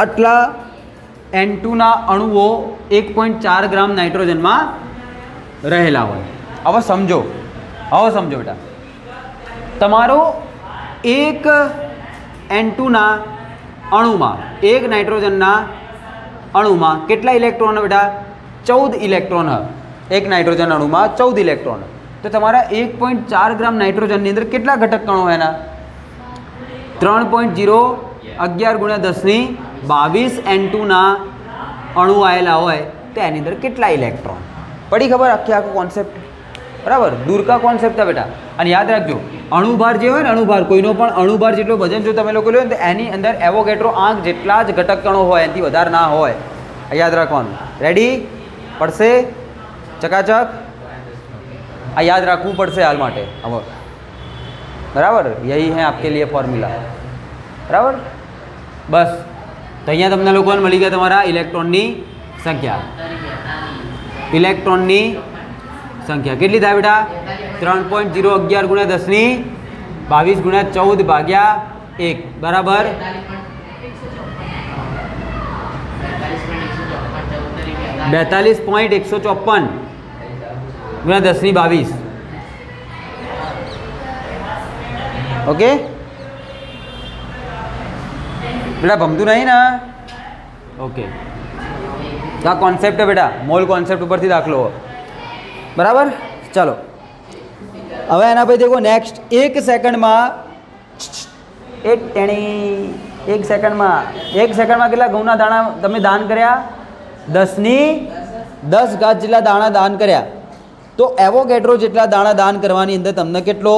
આટલા N2ના અણુઓ 1.4 ગ્રામ નાઇટ્રોજનમાં રહેલા હોય. હવે સમજો બેટા, તમારો એક N2ના અણુમાં, એક નાઇટ્રોજનના અણુમાં કેટલા ઇલેક્ટ્રોન બેટા? 14 ઇલેક્ટ્રોન. એક નાઇટ્રોજન અણુમાં 14 ઇલેક્ટ્રોન. તો તમારા 1.4 ગ્રામ નાઇટ્રોજનની અંદર કેટલા ઘટક કણો એના? 3.011 ગુણ્યા 10 22 N2ના અણુ આવેલા હોય તો એની અંદર કેટલા ઇલેક્ટ્રોન? પડી ખબર આખો કોન્સેપ્ટ? બરાબર, દૂર કા કોન્સેપ્ટ બેટા. અને યાદ રાખજો, અણુભાર જે હોય ને, અણુભાર કોઈનો પણ અણુભાર જેટલો વજન જો તમે લોકો લો ને તો એની અંદર એવોગેડ્રો આંક જેટલા જ ઘટક કણો હોય, એનાથી વધારે ના હોય. યાદ રાખવાનું. રેડી? પડશે ચકાચક? આ યાદ રાખવું પડશે હાલ માટે. હવે બરાબર, યહી હે આપકે લીએ ફોર્મ્યુલા. બરાબર, બસ. તો અહીંયા તમને લોકોને મળી ગયા તમારા ઇલેક્ટ્રોનની સંખ્યા. ઇલેક્ટ્રોનની સંખ્યા કેટલી થાય બેટા? 3.011 ગુણ્યા 10 22 ગુણ્યા 14 ભાગ્યા 1 બરાબર 42.154 ગુણ્યા 10 22. ઓકે બેટા, ભમતું નહીં ને? ઓકે, આ કોન્સેપ્ટ બેટા, મોલ કોન્સેપ્ટ ઉપરથી દાખલો. બરાબર, ચાલો હવે એના પછી દેખો નેક્સ્ટ. એક સેકન્ડમાં કેટલા ઘઉંના દાણા તમે દાન કર્યા? 10 ઘાત જેટલા દાણા દાન કર્યા. તો એવોગેડ્રો જેટલા દાણા દાન કરવાની અંદર તમને કેટલો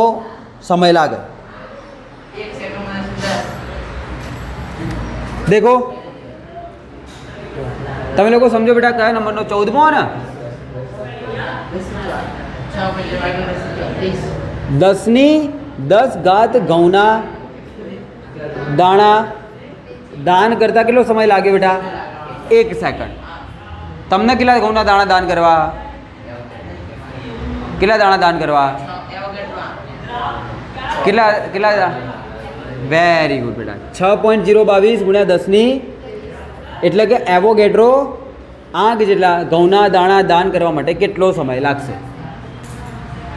સમય લાગે? દેખો તમે લોકો સમજો બેટા, કયા નંબરનો? 14મો ને? 10 ઘાત ઘઉંના દાણા દાન કરતા કેટલો સમય લાગે બેટા? 1 સેકન્ડ. તમને કેટલા ઘઉંના દાણા દાન કરવા? કેટલા દાણા દાન કરવા? કેટલા? વેરી ગુડ બેટા. 6.022 ગુણ્યા 10 એટલે કે એવોગેડ્રો આંક જેટલા ઘઉંના દાણા દાન કરવા માટે કેટલો સમય લાગશે?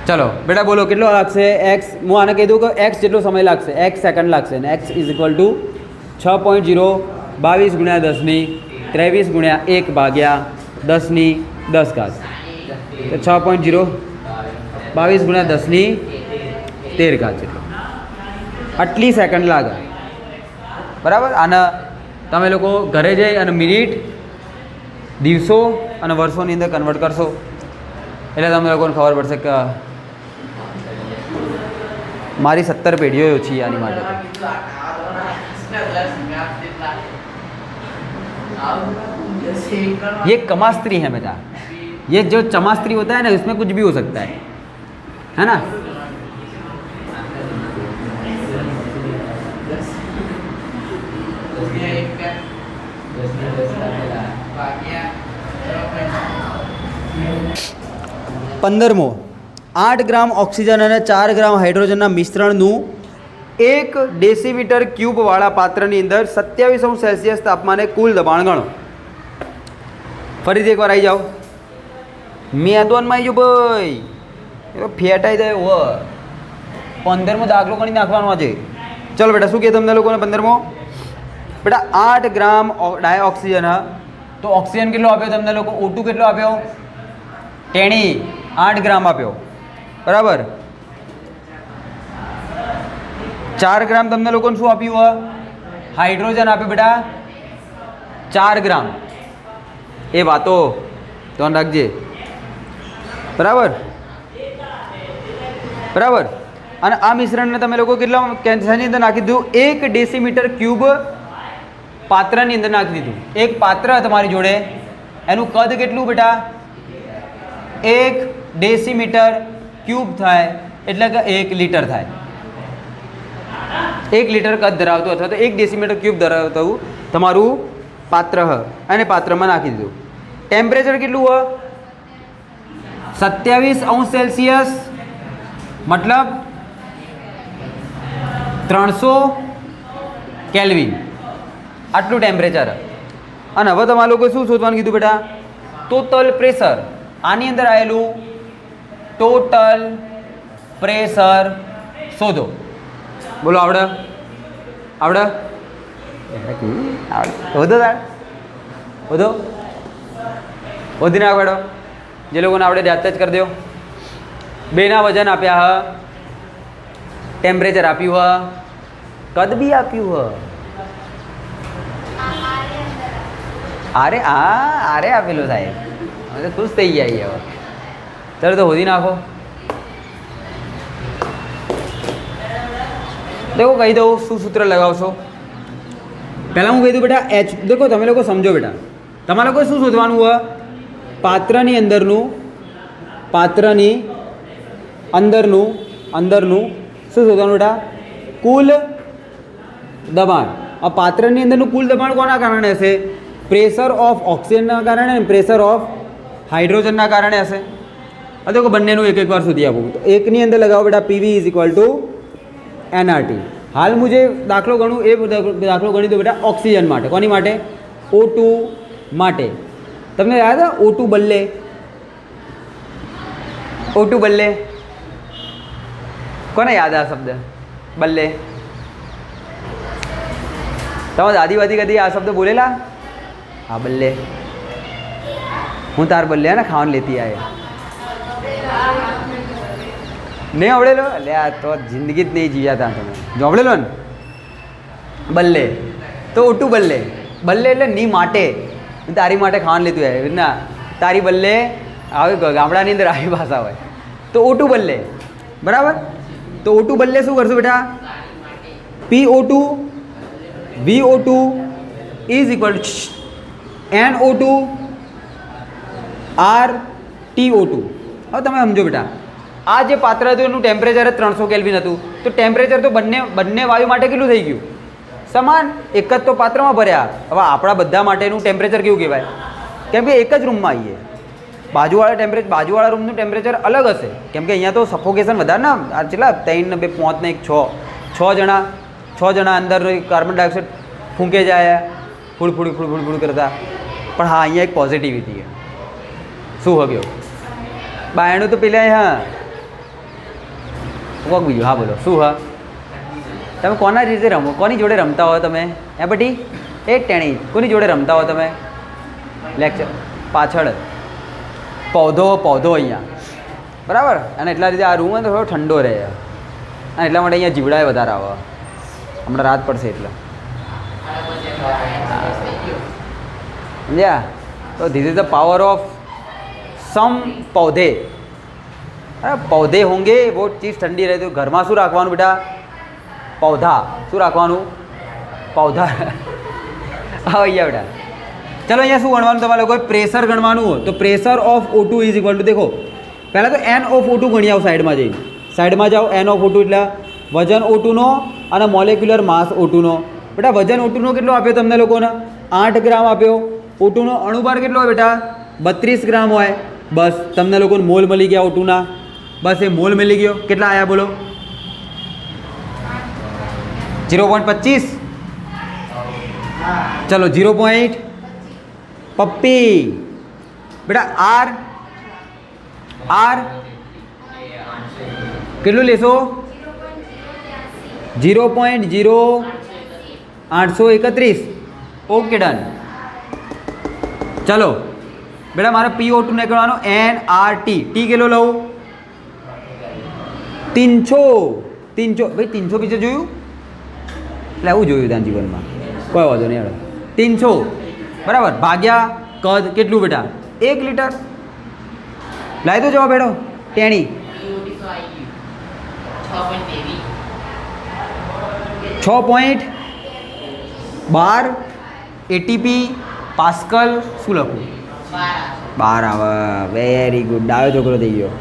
ચલો બેટા બોલો કેટલો લાગશે? એક્સ, હું આને કહી દઉં કે એક્સ જેટલો સમય લાગશે, એક્સ સેકન્ડ લાગશે. અને એક્સ ઇઝ ઇક્વલ ટુ 6.022 ગુણ્યા 10 23 ગુણ્યા 1 ભાગ્યા 10 10 ઘાત. તો 6.022 ગુણ્યા 10 13 ઘાત જેટલો આટલી સેકન્ડ લાગે. બરાબર, આને તમે લોકો ઘરે જઈ અને મિનિટ, દિવસો અને વર્ષોની અંદર કન્વર્ટ કરશો એટલે તમને લોકોને ખબર પડશે કે મારી 17 પેઢીઓ ઓછી આની માટે. ये कमास्त्री है बेटा, ये जो चमास्त्री होता है ना, इसमें कुछ भी हो सकता है ना? पंदरमो 8 ग्राम ऑक्सीजन और 4 ग्राम हाइड्रोजन मिश्रणનું 1 डेसीमीटर क्यूब वाला पात्रनी अंदर 27°C तापमाने कुल दबाण गणो. फरीथी एक बार आई जाओ. मैदान में आई जाओ भाई, फेटाई जाए हो. 15मो दाखलो गणी नाखवानो आज. चलो बेटा, शू कहे तमने लोगोने? 15मो बेटा 8 ग्राम डायऑक्सीजन है तो ऑक्सीजन के आप्यो तमने लोग? O2 के आप्यो? टेणी 8 ग्राम आप्यो. बराबर. 4 ग्राम तमने लोगोने शू आप्યું? हाइड्रोजन आप्યું बेटा 4 ग्राम. ए बातो ध्यान रखजे. बराबर बराबर. અને આ મિશ્રણને તમે લોકો કેટલા કેન્સરની અંદર નાખી દીધું? 1 ડેસીમીટર ક્યુબ પાત્રની અંદર નાખી દીધું. એક પાત્ર તમારી જોડે, એનું કદ કેટલું બેટા? 1 ડેસીમીટર ક્યુબ થાય એટલે કે 1 લીટર થાય. 1 લીટર કદ ધરાવતું અથવા તો 1 ડેસીમીટર ક્યુબ ધરાવતું તમારું પાત્ર હ અને પાત્રમાં નાખી દીધું. ટેમ્પરેચર કેટલું હોય? 27°C મતલબ 300 કેલ્વિન, આટલું ટેમ્પરેચર. અને હવે તમારે લોકો શું શોધવાનું કીધું બેટા? Total pressure. આની અંદર આવેલું ટોટલ પ્રેશર શોધો. બોલો આવડે? આવડે? વધો તાર વધો વધી નાખ બેડો. જે લોકોને આવડે જાતે જ કરી દો. બેના વજન આપ્યા હ, ટેમ્પરેચર આપ્યું હ, કદ બી આપ્યું હ. આરે આપેલું સાહેબ, હવે તો ખુશ થઈ ગયા હવે. ચાલો તો હોધી નાખો. દેખો કહી દઉં શું સૂત્ર લગાવશો. પહેલાં હું કહી દઉં બેટા એચ. દેખો તમે લોકો સમજો બેટા, તમારે લોકો શું શોધવાનું હોય? પાત્રની અંદરનું શું શોધવાનું બેટા? કુલ દબાણ. આ પાત્રની અંદરનું કુલ દબાણ કોના કારણે હશે? પ્રેશર ઓફ ઓક્સિજનના કારણે અને પ્રેશર ઓફ હાઇડ્રોજનના કારણે હશે. આ દેખો બંનેનું એક વાર શોધી આપું. તો એકની અંદર લગાવો બેટા PV is equal to NRT. હાલ હું જે દાખલો ગણું એ દાખલો ગણી દો બેટા ઓક્સિજન માટે. કોની માટે? O2 માટે. તમને યાદ છે O2 બલ્લે? O2 બલ્લે કોને યાદ આ શબ્દ બલ્લે? તમે દાદી કદી આ શબ્દ બોલેલા? હા બલ્લે, હું તાર બલ્લે ને ખાવાનું લેતી આયે. નહીં આવડેલો? એટલે આ તો જિંદગી જ નહીં જીવ્યા હતા તમે. જો આવડેલો ને બલ્લે, તો O2 બલ્લે. બલ્લે એટલે ની માટે, તારી માટે ખાવાનું લેતું આવે ના, તારી બલ્લે આવી ગામડાની અંદર આવી ભાષા હોય. તો O2 બલ્લે, બરાબર. તો O2 બલ્લે શું કરશું બેટા? PO2 VO2 is equal two NO2 RTO2. હવે તમે સમજો બેટા, આ જે પાત્ર હતું એનું ટેમ્પરેચર 300 કેલ્વિન હતું. તો ટેમ્પરેચર તો બંને વાયુ માટે કેટલું થઈ ગયું? સમાન. એક જ તો પાત્રમાં ભર્યા. હવે આપણા બધા માટેનું ટેમ્પરેચર કેવું કહેવાય? કેમ કે એક જ રૂમમાં આવીએ. બાજુવાળા રૂમનું ટેમ્પરેચર અલગ હશે, કેમ કે અહીંયા તો સફોકેશન વધારે ના. આ કેટલા 3 ને 2 5 ને 1 6 જણા અંદર કાર્બન ડાયોક્સાઇડ ફૂંકે જાય ફૂડ કરતા. પણ હા અહીંયા એક પોઝિટિવિટી છે. શું હગ્યો બાયણું તો પેલા હા કોક બીજું. હા બોલો શું? હા તમે કોના રીતે રમો? કોની જોડે રમતા હો તમે? એ બટી એ ટેણી કોની જોડે રમતા હો તમે? લેક્ચર પાછળ પૌધો અહીંયા, બરાબર. અને એટલા રીતે આ રૂમ થોડો ઠંડો રહે અને એટલા માટે અહીંયા જીવડાએ વધારે આવે. હમણાં રાત પડશે એટલે સમજ્યા? તો this is the power of some પૌધે. પૌધે હોંગે वो चीज़ ठंडी रहती. ઘરમાં શું રાખવાનું બેટા? પૌધા. શું રાખવાનું? પૌધા. હા અહીંયા બેટા. ચલો અહીંયા શું ગણવાનું તમારે લોકોએ? પ્રેશર ગણવાનું હોય. તો pressure of O2 is equal two, દેખો પહેલાં તો N ઓફ O2 ગણી આવો. સાઈડમાં જઈને સાઈડમાં જાઓ. N ઓફ O2 એટલે વજન O2 નો અને મોલેક્યુલર માસ O2 નો. બેટા વજન O2 નો કેટલો આપ્યો તમને લોકોને? 8 ગ્રામ આપ્યો. O2 નો અણુભાર કેટલો હોય બેટા? 32 ગ્રામ હોય. બસ તમને લોકોને મોલ મળી ગયા O2 ના. બસ એ મોલ મળી ગયો. કેટલા આવ્યા બોલો? 0.25. ચલો 0. પપ્પી બેટા R કેટલું લેશો? 0.0831. Okay done. ચલો બેટા મારે PO2 નીકળવાનો NRT. ટી કેટલો લઉં? 300. ભાઈ 300 પીછે જોયું? એટલે આવું જોયું ત્યાં જીવનમાં. કોઈ વાંધો નહીં. 300 બરાબર. ભાગ્યા કદ કેટલું બેટા? 1 લીટર. લાવી દો જવાબ બેડો ટેણી. 6.12 ATP પાસ્કલ. શું લખું? 12 આવે. Very good. ડાયો છોકરો થઈ ગયો.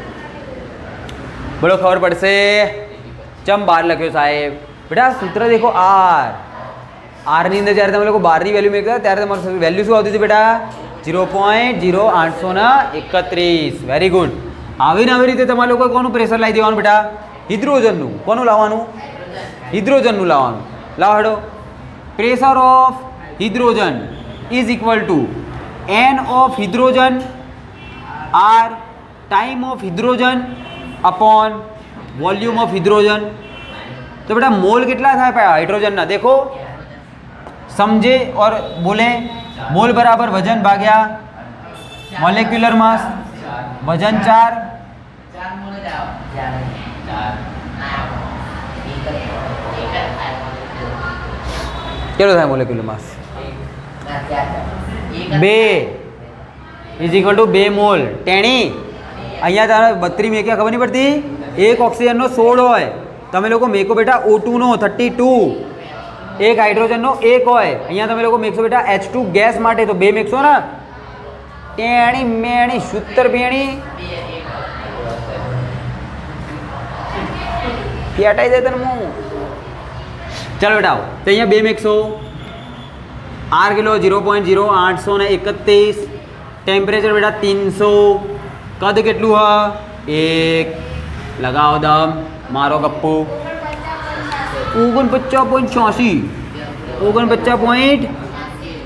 બોલો ખબર પડશે ચમ 12 લખ્યો સાહેબ? બેટા સૂત્ર દેખો R. આરની અંદર જ્યારે તમે લોકો બારની વેલ્યુ મેળવતા ત્યારે તમારું વેલ્યુ શું આવતી હતી બેટા? 0.0831. Very good. આવી ને આવી રીતે તમારે લોકો કોનું પ્રેશર લાવી દેવાનું બેટા? હાઇડ્રોજનનું. કોનું લાવવાનું? હાઇડ્રોજનનું લાવવાનું. લાવો હેડો. Pressure of hydrogen is equal two n of hydrogen r time of hydrogen upon volume of hydrogen. तो बेटा मोल कितना था हाइड्रोजन ना? देखो समझे और बोले. मोल बराबर वजन भाग्या मॉलिक्यूलर मास. वजन 4. કેટલો થાય molecular mass? 2 is equal to 2 mole. ટેણી અહીંયા તારે 32 મેક્યા ખબર નહીં પડતી? એક ઓક્સિજનનો 16 હોય. તમે લોકો મેકો બેટા O2 નો 32. એક હાઇડ્રોજનનો 1 હોય. અહીંયા તમે લોકો મેકશો બેટા H2 ગેસ માટે તો 2 મેકશો ને. ટેણી મેણી સૂત્ર બેણી પેટાઈ જાય તને હું. ચાલો બેટા આવો તો અહીંયા 2 મેકશો. R kilo 0.0831. ટેમ્પરેચર બેટા 300. કદ કેટલું હ? 1. લગાવો દમ. મારો ગપ્પુ 49.86. 49.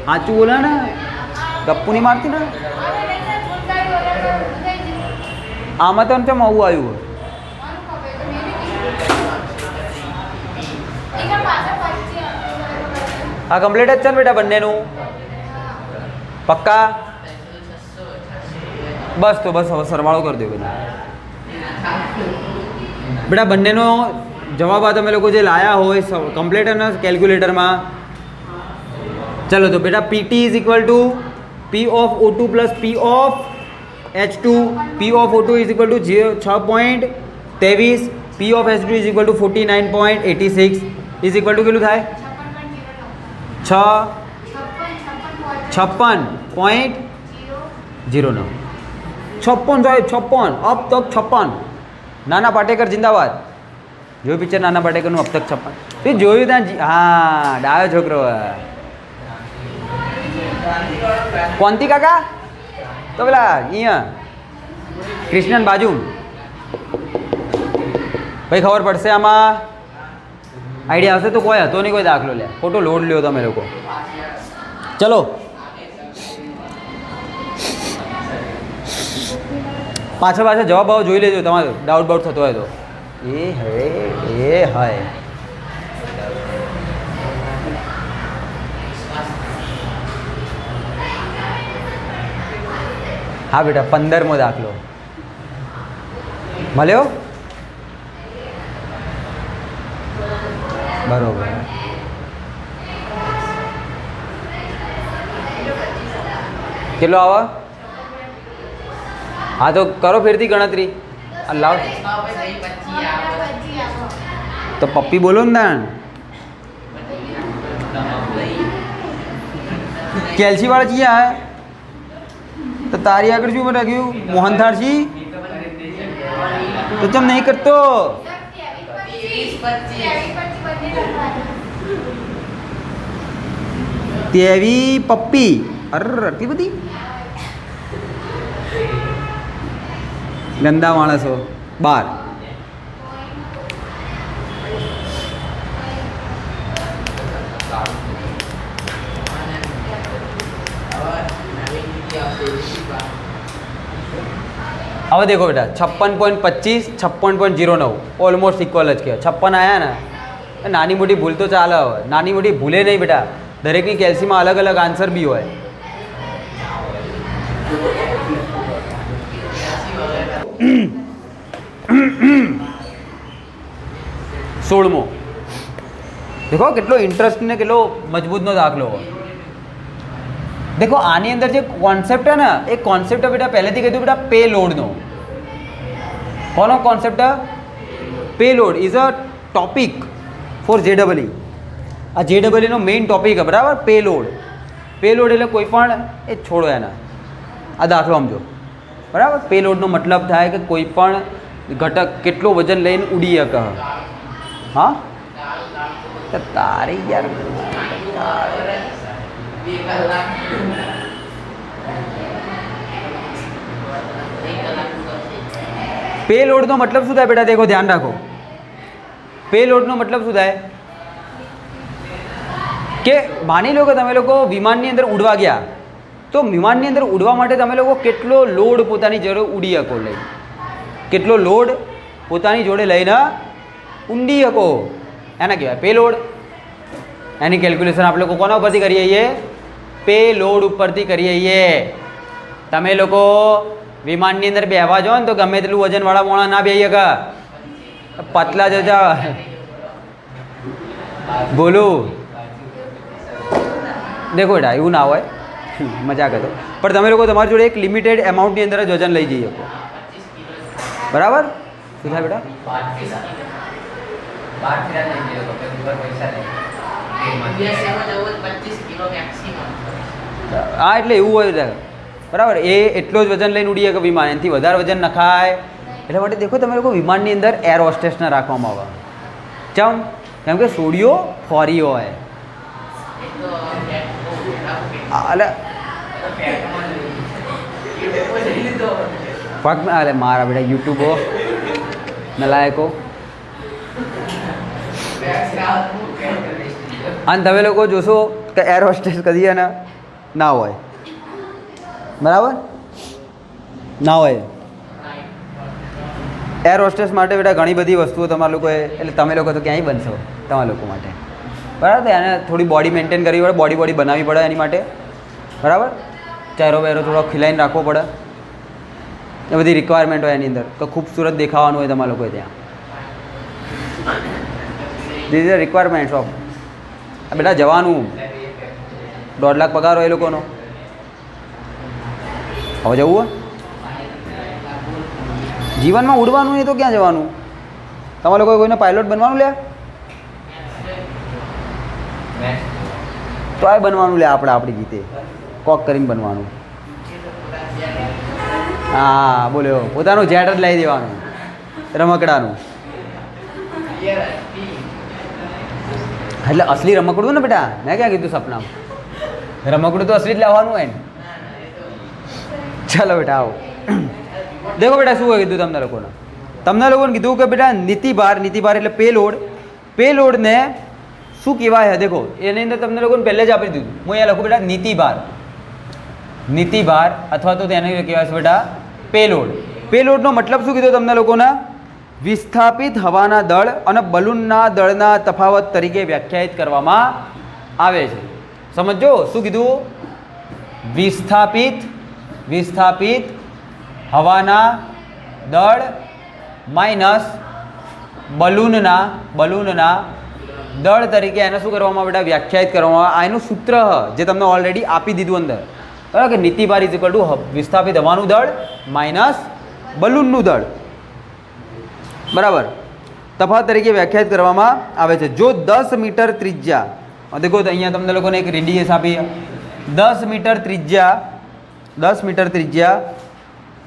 સાચું બોલા ને? ગપ્પુ નહીં મારતી ને? આમાં તો કેમ આવું આવ્યું? હા કમ્પ્લીટ જ છે ને બેટા બંનેનું? પક્કા? બસ તો બસ હવે સરવાળો કરી દો બેટા. બેટા બંનેનો જવાબ આ તમે લોકો જે લાયા હોય કમ્પ્લીટ અને કેલ્ક્યુલેટરમાં. ચલો તો બેટા PT is equal two P of O2 plus P of H2. P of O2 is equal two 6.23. P of H2 is equal two 49.86. Is equal two કેટલું થાય? 56.09. 56 સાહેબ 56. અબ તક 56. નાના પાટેકર જિંદાબાદ. જોયું પિક્ચર નાના પાટેકરનું? અબ તક 56. તે જોયું ત્યાં? હા ડાયો છોકરો. કોંતી કાકા? તો પેલા અહીંયા કૃષ્ણન બાજુ. ભાઈ ખબર પડશે આમાં? આઈડિયા હશે તો કોઈ હતો નહીં કોઈ દાખલો લે. ખોટો લોડ લ્યો તમે લોકો. ચલો પાછળ જવાબ આવો જોઈ લેજો. તમારે ડાઉટ બાઉટ થતો હોય તો. એ હાય હા બેટા 15મો દાખલો મળ્યો? બરોબર. કેટલો આવે? હા તો કરો ફેરથી ગણતરી. લાવ તો પપ્પી બોલો ને તાણ. કેલ્સી વાળા છીએ હા તો તારી આગળ શું રાખ્યું? મોહનથાળજી તો ચમ નહીં કરતો? તેવી પપ્પી. અરે આટલી બધી ગંદા માણસો. 12. હવે દેખો બેટા 56.25 56.09 ઓલમોસ્ટ ઇક્વલ જ કહેવાય. 56 આવ્યા ને નાની મોટી ભૂલ તો ચાલે. હવે નાની મોટી ભૂલે નહીં બેટા. દરેકની કેલ્સીમાં અલગ અલગ આન્સર બી હોય. સોળમો દેખો કેટલો ઇન્ટરેસ્ટ ને કેટલો મજબૂતનો દાખલો હોય. देखो आनी अंदर जो कॉन्सेप्ट है ना एक कॉन्सेप्ट है बेटा पहले थी कहते बेटा पे लोड नो कौन कॉन्सेप्ट है पे load is a topic for JEE आ JEE नो मेन टॉपिक है बराबर पे लोड એટલે કોઈ પણ એ છોડો એના આ દાખલો સમજો બરાબર पे लोड નો મતલબ થાય કે કોઈ પણ ઘટક કેટલો વજન લઈને ઉડી શકે હા તો તારી યાર पे लोड નો મતલબ શું થાય બેટા? દેખો, ધ્યાન રાખો. पे लोड નો મતલબ શું થાય કે માની લો કે તમે લોકો વિમાનની અંદર ઉડવા ગયા, તો વિમાનની અંદર ઉડવા માટે તમે લોકો કેટલો લોડ પોતાની જોડે ઉડી શકો, લઈ કેટલો લોડ પોતાની જોડે લઈને ઊંડી શકો, એને કહેવાય પે લોડ. એની કેલ્ક્યુલેશન આપણે લોકો કોના ઉપરથી કરીએ છીએ? પે લોડ ઉપરથી કરીએ છીએ. તમે લોકો વિમાનની અંદર બેહવા જાઓ ને તો ગમે તેટલું વજનવાળા મોણા ના બેહીએ કે પતલા જજા બોલું. દેખો બેટા, એવું ના હોય, મજાક હતો, પણ તમે લોકો તમારી જોડે એક લિમિટેડ એમાઉન્ટની અંદર જ વજન લઈ જઈ શકો. બરાબર? શું થાય બેટા? હા, એટલે એવું હોય. બરાબર, એ એટલો જ વજન લઈને ઉડીએ કે વિમાન, એનાથી વધારે વજન નખાય. એટલા માટે દેખો તમે લોકો વિમાનની અંદર એર હોસ્ટેસને રાખવામાં આવે. ચમ? કેમ કે સોડિયો ફોરી હોય. એટલે પગ અરે મારા બેટા યુટ્યુબો નલાયકો. અને તમે લોકો જોશો કે એર હોસ્ટેસ કદી ને ના હોય. બરાબર? ના હોય. એર હોસ્ટેસ માટે બેટા ઘણી બધી વસ્તુઓ તમારા લોકોએ, એટલે તમે લોકો તો ક્યાંય બનશો તમારા લોકો માટે. બરાબર? એને થોડી બોડી મેન્ટેન કરવી પડે, બોડી બનાવવી પડે એની માટે. બરાબર? ચહેરો વહેરો થોડો ખીલાઈને રાખવો પડે. એ બધી રિક્વાયરમેન્ટ હોય એની અંદર, તો ખૂબસૂરત દેખાવાનું હોય તમારા લોકોએ ત્યાં. This is requirements of. બેટા જવાનું 1.5 લાખ પગાર હોય એ લોકોનો. હવે જવું હોય જીવનમાં ઉડવાનું નહીં તો ક્યાં જવાનું? તમારે લોકો કોઈને પાયલોટ બનવાનું લે તો આ બનવાનું લે, આપણે આપણી રીતે કોક કરીને બનવાનું. હા બોલ્યો, પોતાનું જેટ જ લઈ દેવાનું રમકડાનું. એટલે અસલી રમકડું ને બેટા, મેં ક્યાં કીધું સપનામાં? રમકડું તો અસલી જ લાવવાનું હોય ને. ચાલો બેટા આવો. દેખો બેટા શું કીધું તમને લોકોને કીધું કે બેટા નીતિભાર એટલે પે લોડને શું કહેવાય? દેખો એની અંદર તમને લોકોને પહેલે જ આપી દીધું. હું અહીંયા લખું બેટા નીતિભાર અથવા તો તેને કહેવાય છે બેટા પે લોડનો મતલબ શું કીધું તમને લોકોના? વિસ્થાપિત હવાના દળ અને બલૂનના દળના તફાવત તરીકે વ્યાખ્યાયિત કરવામાં આવે છે. સમજો શું કીધું? વિસ્થાપિત હવાના દળ માઇનસ બલૂનના દળ તરીકે એને શું કરવામાં આવે? વ્યાખ્યાયિત કરવામાં આવે. આ એનું સૂત્ર જે તમને ઓલરેડી આપી દીધું અંદર. બરાબર કે નીતિભાર ઇઝ ઇક્વલ ટુ વિસ્થાપિત હવાનું દળ માઇનસ બલૂનનું દળ. બરાબર, તફાવત તરીકે વ્યાખ્યાયિત કરવામાં આવે છે. જો 10 મીટર ત્રિજ્યા, દેખો તો અહીંયા તમને લોકોને એક રેડિયસ આપી 10 મીટર ત્રિજ્યા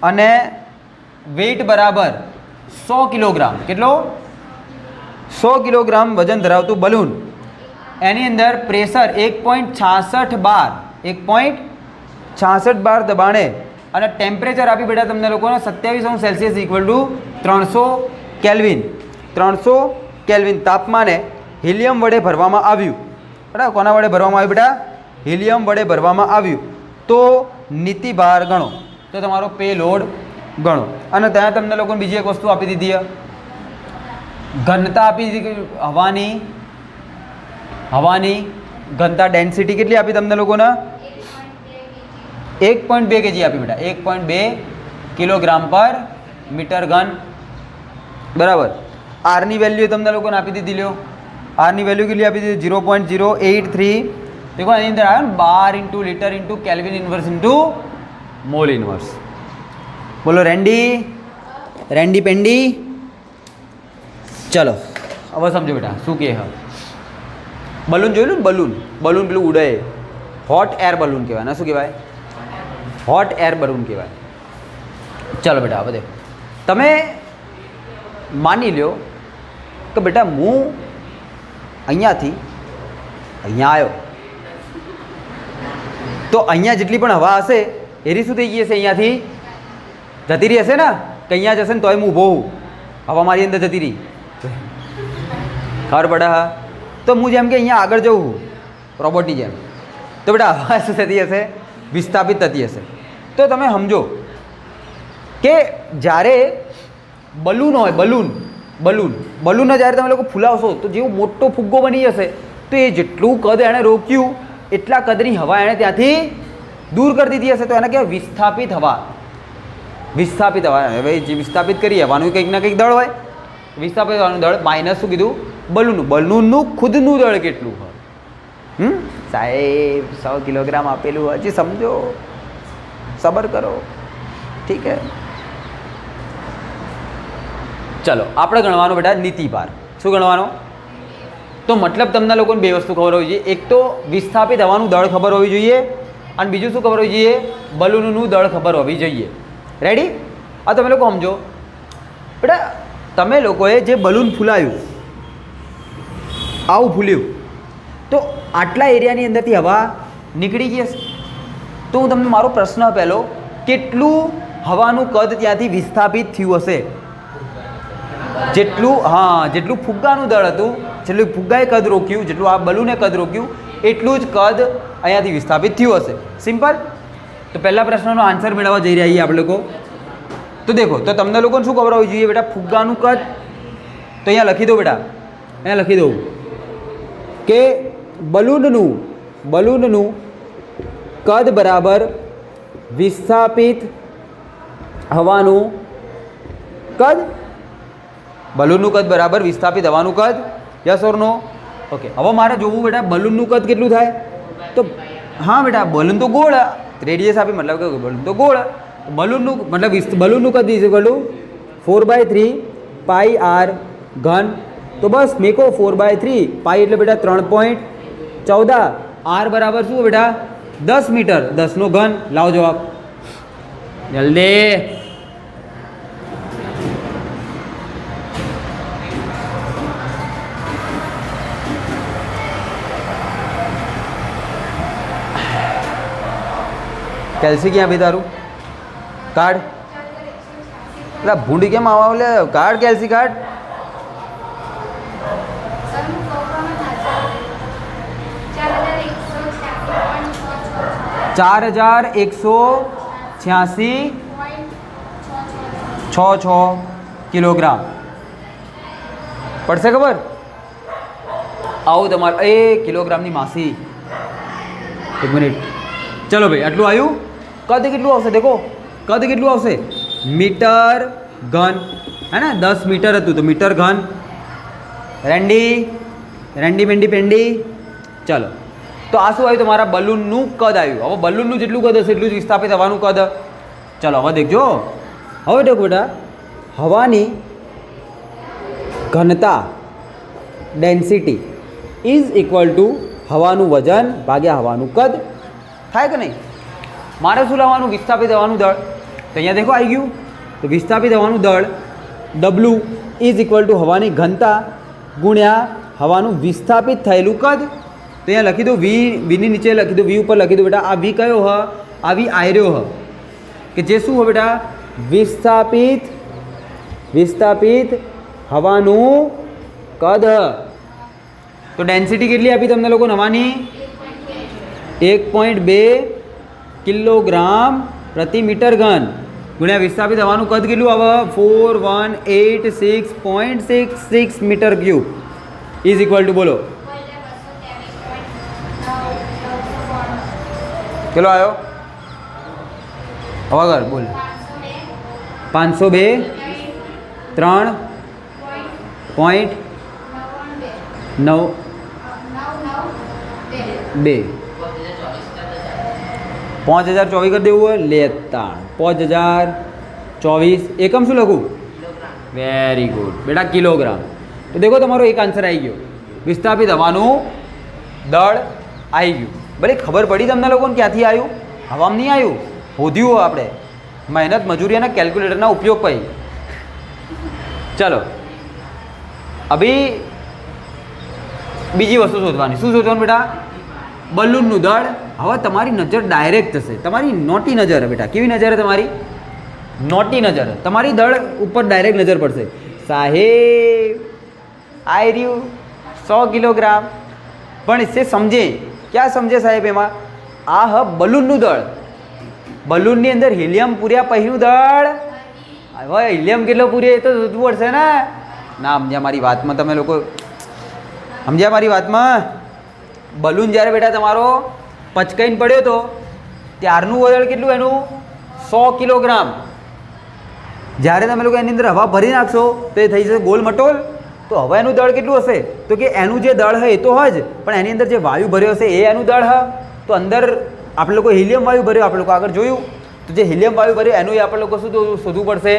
અને વેઇટ બરાબર 100 કિલોગ્રામ. કેટલો? 100 કિલોગ્રામ વજન ધરાવતું બલૂન, એની અંદર પ્રેશર 1.66 બાર દબાણે અને ટેમ્પરેચર આપી બેટા તમને લોકોને 27°C ઇક્વલ ટુ 300 કેલ્વિન તાપમાને હિલિયમ વડે ભરવામાં આવ્યું. બરાબર, કોના વડે ભરવામાં આવ્યું બેટા? હિલિયમ વડે ભરવામાં આવ્યું. તો નીતિભાર ગણો, તો તમારો પે લોડ ગણો. અને ત્યાં તમને લોકોને બીજી એક વસ્તુ આપી દીધી, ઘનતા આપી દીધી. હવાની ઘનતા ડેન્સિટી કેટલી આપી તમને લોકોને? 1.2 kg આપી બેટા, 1.2 કિલોગ્રામ પર મીટર ઘન. બરાબર, આરની વેલ્યુ તમને લોકોને આપી દીધી. લ્યો આરની વેલ્યુ કેટલી આપી દીધી? 0.083. देखो એની અંદર આવ્યો ને બાર into litre into kelvin inverse into mole inverse. બોલો રેન્ડી પેન્ડી. ચલો હવે સમજો બેટા શું કહે. બલૂન જોયું ને? બલૂન પેલું ઉડે, હોટ એર બલૂન કહેવાય ને. શું કહેવાય? હોટ એર બલૂન કહેવાય. ચાલો બેટા હવે દેખો, તમે માની લ્યો કે બેટા હું અહીંયાથી અહીંયા આવ્યો, તો અહીંયા જેટલી પણ હવા હશે એની શું થઈ ગઈ હશે, અહીંયાથી જતી રહી હશે ને, કે અહીંયા જશે ને તોય હું ઊભો હું, હવા મારી અંદર જતી રહી, ખબર પડે? હા, તો હું જેમ કે અહીંયા આગળ જઉં છું રોબોટની જેમ, તો બેટા હવા શું થતી હશે, વિસ્થાપિત થતી હશે. તો તમે સમજો કે જ્યારે બલૂન હોય, બલૂનને જ્યારે તમે લોકો ફૂલાવશો તો જેવો મોટો ફુગ્ગો બની જશે, તો એ જેટલું કદ એણે રોક્યું એટલા કદની હવા એણે ત્યાંથી દૂર કરી દીધી હશે, તો એને કહેવાય વિસ્થાપિત હવા. વિસ્થાપિત હવા, હવે જે વિસ્થાપિત કરી હવાનું કંઈક ના કંઈક દળ હોય, વિસ્થાપિત હવાનું દળ માઇનસ શું કીધું, બલૂનનું ખુદનું દળ કેટલું હોય. સાહેબ 100 કિલોગ્રામ આપેલું, હજી સમજો, સબર કરો, ઠીક હે. ચલો આપણે ગણવાનું બેટા નીતિભાર. શું ગણવાનો? તો મતલબ તમને લોકોને બે વસ્તુ ખબર હોવી જોઈએ. એક તો વિસ્થાપિત હવાનું દળ ખબર હોવી જોઈએ, અને બીજું શું ખબર હોવી જોઈએ, બલૂનનું દળ ખબર હોવી જોઈએ. રેડી? આ તમે લોકો સમજો બેટા, તમે લોકોએ જે બલૂન ફૂલાયું, આવું ફૂલ્યું, તો આટલા એરિયાની અંદરથી હવા નીકળી ગઈ હશે. તો હું તમને મારો પ્રશ્ન પહેલો, કેટલું હવાનું કદ ત્યાંથી વિસ્થાપિત થયું હશે? જેટલું, હા, જેટલું ફુગ્ગાનું દળ હતું, જેટલું ફુગ્ગાએ કદ રોક્યું, જેટલું આ બલૂને કદ રોક્યું, એટલું જ કદ અહીંયાથી વિસ્થાપિત થયું હશે. સિમ્પલ. તો પહેલા પ્રશ્નનો આન્સર મેળવવા જઈ રહ્યા છીએ આપણે લોકો. તો દેખો, તો તમને લોકોને શું ખબર હોવી જોઈએ બેટા, ફુગ્ગાનું કદ. તો અહીંયા લખી દો બેટા, અહીંયા લખી દઉં કે બલૂનનું કદ બરાબર વિસ્થાપિત હવાનું કદ. બલૂનનું કદ બરાબર વિસ્થાપિત હવાનું કદ. Yes or no? ઓકે. હવે મારે જોવું બેટા બલૂનનું કદ કેટલું થાય. તો હા બેટા, બલૂન તો ગોળ, રેડિયસ આપી મતલબ કે બલૂન તો ગોળ, બલૂનનું મતલબ બલૂનનું કદ is equal to 4/3 pi r ઘન. તો બસ મેકો 4/3 પાઈ એટલે બેટા 3.14, આર બરાબર શું બેટા 10 મીટર, 10નો ઘન. લાવો જવાબ જલ્દી. કેલ્સી ક્યાં ભાઈ તારું? કાર્ડ એટલે ભૂંડી કેમ આવા, લે કાર્ડ, કેલ્સી કાર્ડ. ચાર 4186.66 કિલોગ્રામ પડશે. ખબર? આવું તમારે એ કિલોગ્રામની માસી. એક મિનિટ, ચલો ભાઈ, આટલું આવ્યું. કદ કેટલું આવશે? દેખો કદ કેટલું આવશે, મીટર ઘન, હે ને? 10 મીટર હતું તો મીટર ઘન. રેન્ડી મેન્ડી પેન્ડી. ચલો, તો આ શું આવ્યું, તમારા બલૂનનું કદ આવ્યું. હવે બલૂનનું જેટલું કદ હશે એટલું જ વિસ્થાપિત હવાનું કદ. ચલો હવે દેખજો, હવે દેખો બેટા, હવાની ઘનતા ડેન્સિટી ઇઝ ઇક્વલ ટુ હવાનું વજન ભાગ્યા હવાનું કદ. થાય કે નહીં? મારે શું લાવવાનું, વિસ્થાપિત હવાનું દળ. તો અહીંયા દેખો આવી ગયું. તો વિસ્થાપિત હવાનું દળ ડબલ્યુ ઇઝ ઇક્વલ ટુ હવાની ઘનતા ગુણ્યા હવાનું વિસ્થાપિત થયેલું કદ. તો અહીંયા લખી દો વીની નીચે લખી દો, વી ઉપર લખી દો બેટા. આ વી કયો હ? આ વી આયર્યો હ, કે જે શું હો બેટા, વિસ્થાપિત હવાનું કદ. તો ડેન્સિટી કેટલી આપી તમને લોકો હવાની? 1.2 કિલોગ્રામ પ્રતિ મીટર ઘન ગુણ્યા વિસ્થાપિત હવાનું કદ કેટલું આવે? 4186.66 metre cube is equal to, બોલો કેટલો આવ્યો? હવે કર, બોલ. 502 3.92 5024 કરી દેવું હોય, લેતા 5024. એકમ શું લખું? વેરી ગુડ બેટા, કિલોગ્રામ. તો દેખો તમારો એક આન્સર આવી ગયો, વિસ્થાપિત હવાનું દળ આવી ગયું. ભલે ખબર પડી તમને લોકોને ક્યાંથી આવ્યું? હવામાં નહીં આવ્યું, શોધ્યું હોય આપણે, મહેનત મજૂરી અને કેલ્ક્યુલેટરના ઉપયોગ પછી. ચલો, અભી બીજી વસ્તુ શોધવાની. શું શોધવાનું બેટા? બલૂનનું દળ. હવે તમારી નજર ડાયરેક્ટ થશે, તમારી નોટી નજર બેટા. કેવી નજર તમારી? નોટી નજર. તમારી દળ ઉપર ડાયરેક્ટ નજર પડશે. સાહેબ આઈ રહ્યું 100 કિલોગ્રામ. પણ ઇસે સમજે, ક્યાં સમજે સાહેબ? એમાં આ હ બલૂનનું દળ. બલૂનની અંદર હિલિયમ પૂર્યા પહેલું દળ. હવે હિલિયમ કેટલો પૂરે એ તો શોધવું પડશે ને. ના સમજ્યા મારી વાતમાં તમે લોકો? સમજ્યા મારી વાતમાં? બલૂન જ્યારે બેટા તમારો પચકાઈને પડ્યો તો ત્યારનું વજન કેટલું એનું? 100 કિલોગ્રામ. જ્યારે તમે લોકો એની અંદર હવા ભરી નાખશો તો એ થઈ જશે ગોલ મટોલ. તો હવે એનું દળ કેટલું હશે? તો કે એનું જે દળ હોય એ તો હોય જ, પણ એની અંદર જે વાયુ ભર્યો હશે એ એનું દળ હ. તો અંદર આપણે લોકો હિલિયમ વાયુ ભર્યો, આપણે લોકો આગળ જોયું. તો જે હિલિયમ વાયુ ભર્યો એનું આપણે લોકો શું શોધવું પડશે?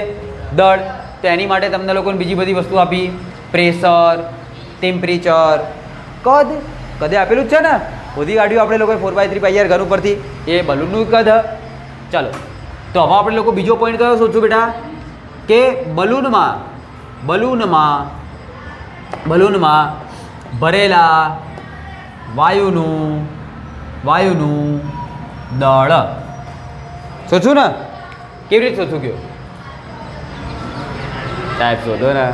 દળ. તો એની માટે તમને લોકોને બીજી બધી વસ્તુ આપી. પ્રેશર, ટેમ્પરેચર, કદ. કદે આપેલું જ છે ને, બધી કાઢ્યું આપણે લોકોએ 4/3 ઘર ઉપરથી. એ બલૂનનું કદ હ. ચાલો, તો હવે આપણે લોકો બીજો પોઈન્ટ કયો શોધશું બેટા? કે બલૂનમાં ભરેલા વાયુનું દળ શોધશું ને? કેવી રીતે શોધશું કયો સાહેબ? શોધો ને.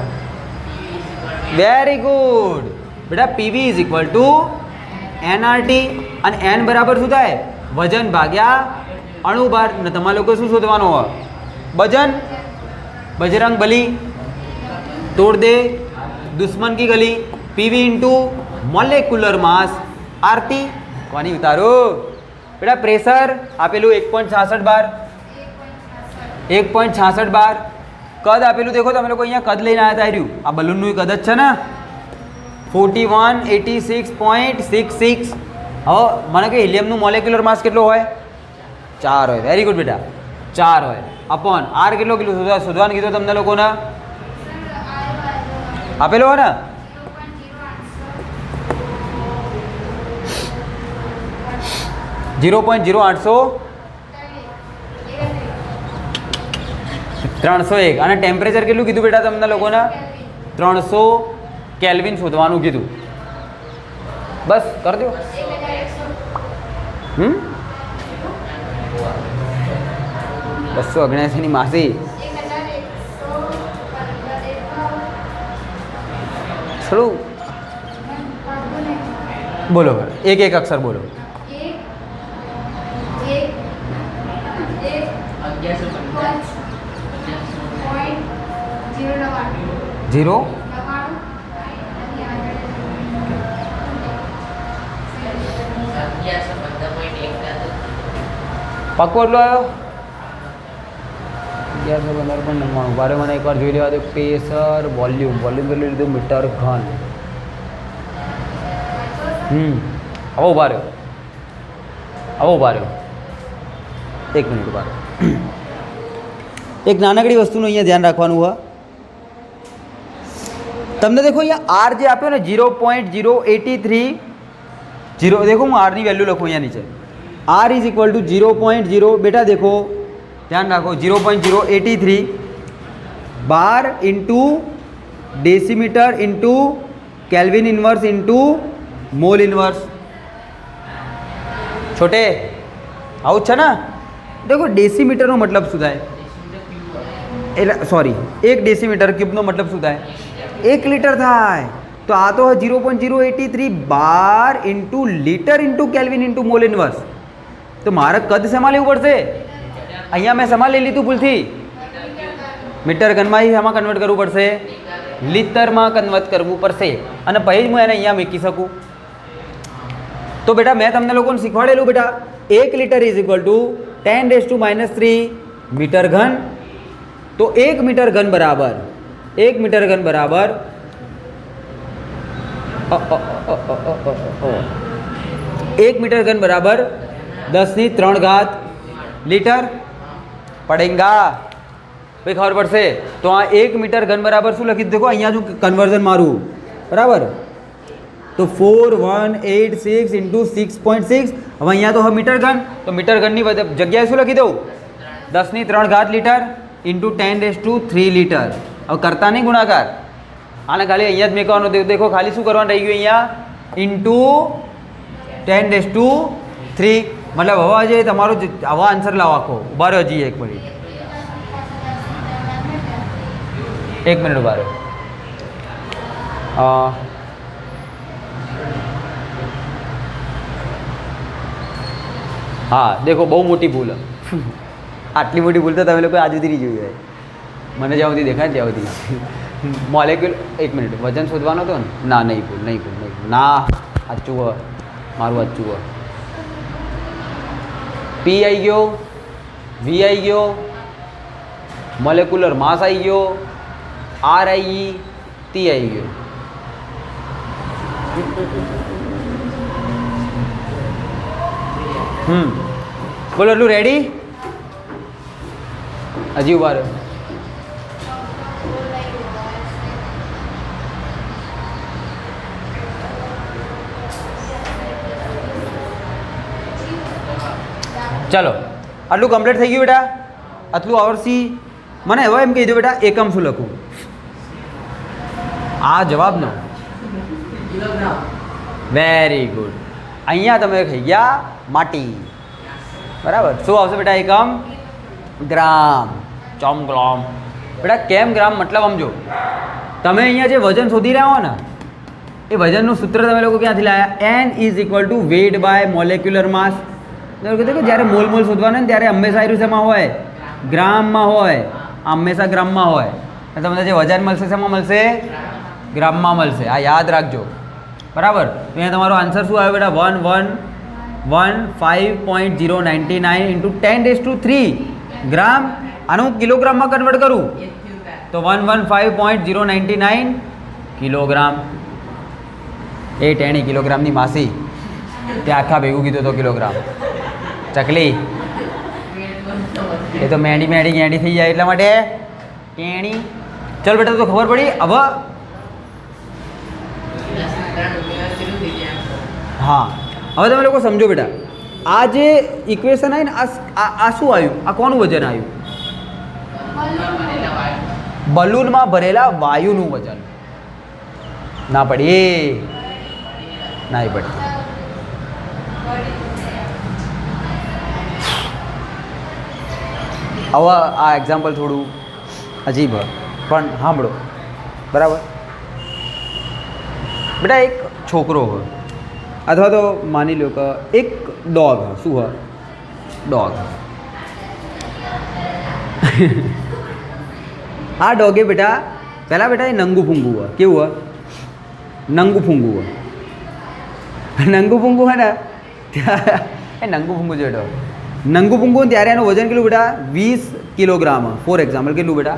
વેરી ગુડ બેટા. PV is equal two NRT. અને એન બરાબર શું થાય? વજન ભાગ્યા અણુભાર. ને તમારે લોકો શું શોધવાનું હોય? વજન. બજરંગ બલી તોડ દે દુશ્મન કી ગલી. પીવી ઇન્ટુ મોલેક્યુલર માસ RT. કોની ઉતારો બેટા? પ્રેશર આપેલું 1.66 બાર. 1.66 બાર. કદ આપેલું દેખો તમે લોકો અહીંયા કદ લઈને આવ્યા હતા. રહ્યું આ બલૂનનું કદ જ છે ને, 4186.66. હવે મને કે હિલિયમનું મોલેક્યુલર માસ કેટલો હોય? 4 હોય. વેરી ગુડ બેટા, 4 હોય. અપોન આર કેટલો શોધવાનું કીધું તમને લોકોને? આપેલો હોય ને? $0.0301. અને ટેમ્પરેચર કેટલું કીધું બેટા તમને લોકોને? 300 કેલ્વિન શોધવાનું કીધું. બસ કરી દો. 279 માસી. થોડું બોલો, એક એક અક્ષર બોલો. 0. પાક્કો એટલો આવ્યો? 1115.99. બારે મને એકવાર જોઈ લેવા દો. પ્રેશર, વોલ્યુમ કેટલું લીધું? મીટર ઘન. આવો ઉભા રહ્યો. એક મિનિટ ઉભા રહ્યો. એક નાનકડી વસ્તુનું અહીંયા ધ્યાન રાખવાનું હોય. તમને દેખો અહીંયા આર જે આપ્યો ને 0.083. દેખો હું આરની વેલ્યુ લખું અહીંયા નીચે. R is equal to 0.0. બેટા દેખો ધ્યાન રાખો. 0.083 bar into decimetre into kelvin inverse into mole inverse. છોટે આવું છે ને? દેખો ડેસીમીટરનો મતલબ શું થાય? એટલે સોરી, 1 ડેસીમીટર ક્યુબનો મતલબ શું થાય? 1 લીટર થાય. તો આ તો 0.083 bar into litre into kelvin into mole inverse. તો મારે કદ શેમાં લેવું પડશે? અહીંયા મેં શેમાં લઈ લીધું ભૂલથી? મીટર ઘનમાં શેમાં કન્વર્ટ કરવું પડશે? લીટરમાં કન્વર્ટ કરવું પડશે. અને પછી જ હું એને અહીંયા મૂકી શકું. તો બેટા મેં તમને લોકોને શીખવાડેલું બેટા, 1 litre is equal to 10⁻³ metre ઘન. તો 1 મીટર ઘન બરાબર 1 મીટર ઘન બરાબર 1 મીટર ઘન બરાબર 10³ લીટર પડેગા. ભાઈ ખબર પડશે. તો આ 1 મીટર ઘન બરાબર શું લખી દેખો અહીંયા જો કન્વર્ઝન મારું બરાબર. તો 4186 ઇન્ટુ 6.6. હવે અહીંયા તો હવે મીટર ઘન, તો મીટર ઘનની જગ્યાએ શું લખી દઉં? 10³ લીટર ઇન્ટુ 10⁻³ લીટર. હવે કરતા નહીં ગુણાકાર, આને ખાલી અહીંયા જ મેકવાનો. દેખો ખાલી શું કરવાનું રહી ગયું અહીંયા? ઇન્ટુ 10⁻³ मतलब હવે જે તમારો આવા આન્સર લાવો આખો ઉભા રહ્યો હજી 1 મિનિટ 1 મિનિટ ઉભા રહ્યો हाँ देखो बहु मोटी भूल आटली मोटी भूल तो तब लोग आज सुधी नहीं जोई है मैंने ज्यादा सुधी देखा ज्यादा सुधी मॉलिक्यूल 1 मिनिट वजन शोधवानो तो ना नहीं भूल ना आचू मारू आचू P आई गयो V आई गयो मॉलिक्यूलर मास आई गयो R आई T आई गयो बोलो એટલું રેડી હજી ઉભા રહ્યો ચાલો આટલું કમ્પ્લીટ થઈ ગયું બેટા આટલું આવડશી મને હવે એમ કહી દો બેટા એકમ શું લખું આ જવાબનો વેરી ગુડ અહીંયા તમે થઈ ગયા માટી બરાબર શું આવશે બેટા એકમ ગ્રામ ચોમ ગ્રામ બેટા કેમ ગ્રામ મતલબ સમજો તમે અહીંયા જે વજન શોધી રહ્યા હો ને એ વજનનું સૂત્ર તમે લોકો ક્યાંથી લાવ્યા n = વેઇટ બાય મોલેક્યુલર માસ કીધું કે જ્યારે મોલ શોધવાનું ને ત્યારે હંમેશા આયરું શેમાં હોય ગ્રામમાં હોય હંમેશા ગ્રામમાં હોય અને તમને જે વજન મળશે શેમાં મળશે ગ્રામમાં મળશે આ યાદ રાખજો બરાબર તો અહીંયા તમારો આન્સર શું આવ્યો બેટા 115.099 × 10⁻³ ગ્રામ આનું કિલોગ્રામમાં કન્વર્ટ કરું તો 115.099 કિલોગ્રામ એ ટેણી કિલોગ્રામની માસી તે આખા ભેગું કીધું તો કિલોગ્રામ ચકલી એ તો મેડી ગેડી થઈ જાય એટલા માટે ટેણી ચલ બેટા તો ખબર પડી હવે હા હવે તમે લોકો સમજો બેટા આ જે ઇક્વેશન આવી ને આ શું આવ્યું આ કોનું વજન આવ્યું બલૂનમાં ભરેલા વાયુનું વજન ના પડી ના પડી હવે આ એક્ઝામ્પલ થોડું અજીબ પણ સાંભળો બરાબર બેટા એક છોકરો હોય અથવા તો માની લો કે એક ડોગ હોય શું હોય ડોગ આ ડોગે બેટા પહેલાં બેટા એ નંગું ફૂંગું હોય કેવું હોય નંગું ફૂંગું હોય નંગું ફૂંગું હોય ને એ નંગું ફૂંગું છે ડોગ નંગું ફૂંગું ત્યારે એનું વજન કેટલું બેટા 20 કિલોગ્રામ ફોર એક્ઝામ્પલ કેટલું બેટા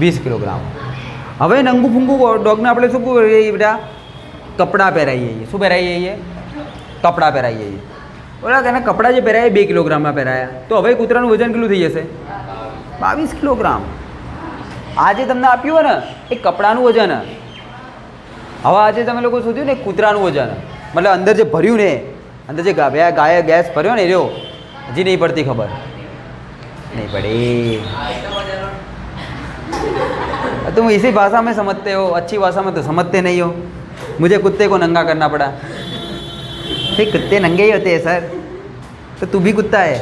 20 કિલોગ્રામ હવે નંગું ફૂંગું ડોગને આપણે શું કરીએ બેટા કપડાં પહેરાવીએ શું પહેરાવીએ કપડાં પહેરાવીએ બરાબર એને કપડાં જે પહેરાય 2 કિલોગ્રામમાં પહેરાયા તો હવે કૂતરાનું વજન કેટલું થઈ જશે 22 કિલોગ્રામ આ જે તમને આપ્યું હોય ને એ કપડાનું વજન હવે આજે તમે લોકો શોધ્યું ને કૂતરાનું વજન મતલબ અંદર જે ભર્યું ને અંદર જે ગાય ગેસ ભર્યો ને રહ્યો હજી नहीं पड़ती खबर नहीं पड़ी तुम इसी भाषा में समझते हो अच्छी भाषा में तो समझते नहीं हो मुझे कुत्ते को नंगा करना पड़ा भाई कुत्ते नंगे ही होते हैं सर तो तू भी कुत्ता है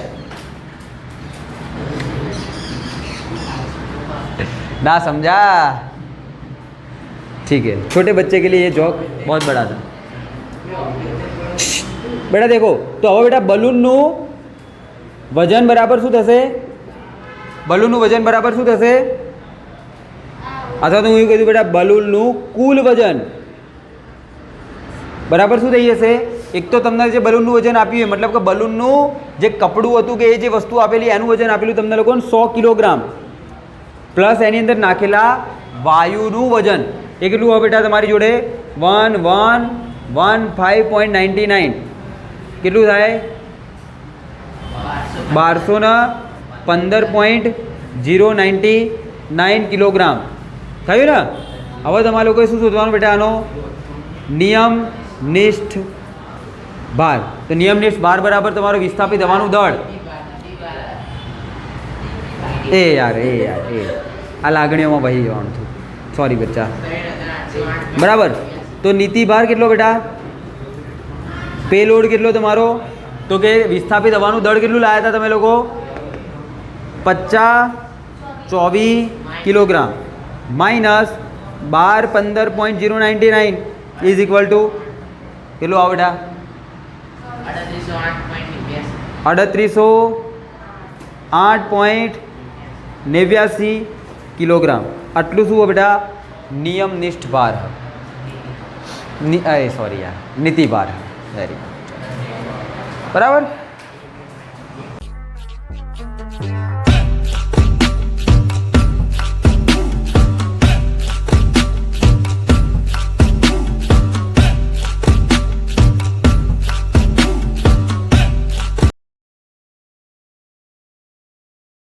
ना समझा ठीक है छोटे बच्चे के लिए ये जोक बहुत बड़ा था बेटा देखो तो હવે बेटा બલૂનનું વજન બરાબર શું થશે બલૂનનું વજન બરાબર શું થશે અથવા તો હું એવું કીધું બેટા બલૂનનું કુલ વજન બરાબર શું થઈ જશે એક તો તમને જે બલૂનનું વજન આપ્યું મતલબ કે બલૂનનું જે કપડું હતું કે એ જે વસ્તુ આપેલી એનું વજન આપેલું તમને લોકોને 100 કિલોગ્રામ પ્લસ એની અંદર નાખેલા વાયુનું વજન એ કેટલું હોય બેટા તમારી જોડે 1115.99 કેટલું થાય 1215.099 કિલોગ્રામ થયું ને હવે તમારે લોકોએ શું શોધવાનું બેટા આનો નિયમનિષ્ઠ ભાર તો નિયમનિષ્ઠ ભાર બરાબર તમારો વિસ્થાપિત હવાનું દળ એ યાર આ લાગણીઓમાં વહી જવાનું છું સોરી બચ્ચા બરાબર તો નીતિ ભાર કેટલો બેટા પે લોડ કેટલો તમારો તો કે વિસ્થાપિત હવાનું દળ કેટલું લાવ્યા હતા તમે લોકો 50-24 kilogram minus 12 15.099 is equal two કેટલું આવે બેટા 3808.89 કિલોગ્રામ આટલું શું બેટા નિયમનિષ્ઠ ભાર સોરી યાર નીતિ ભાર વેરી બરાબર.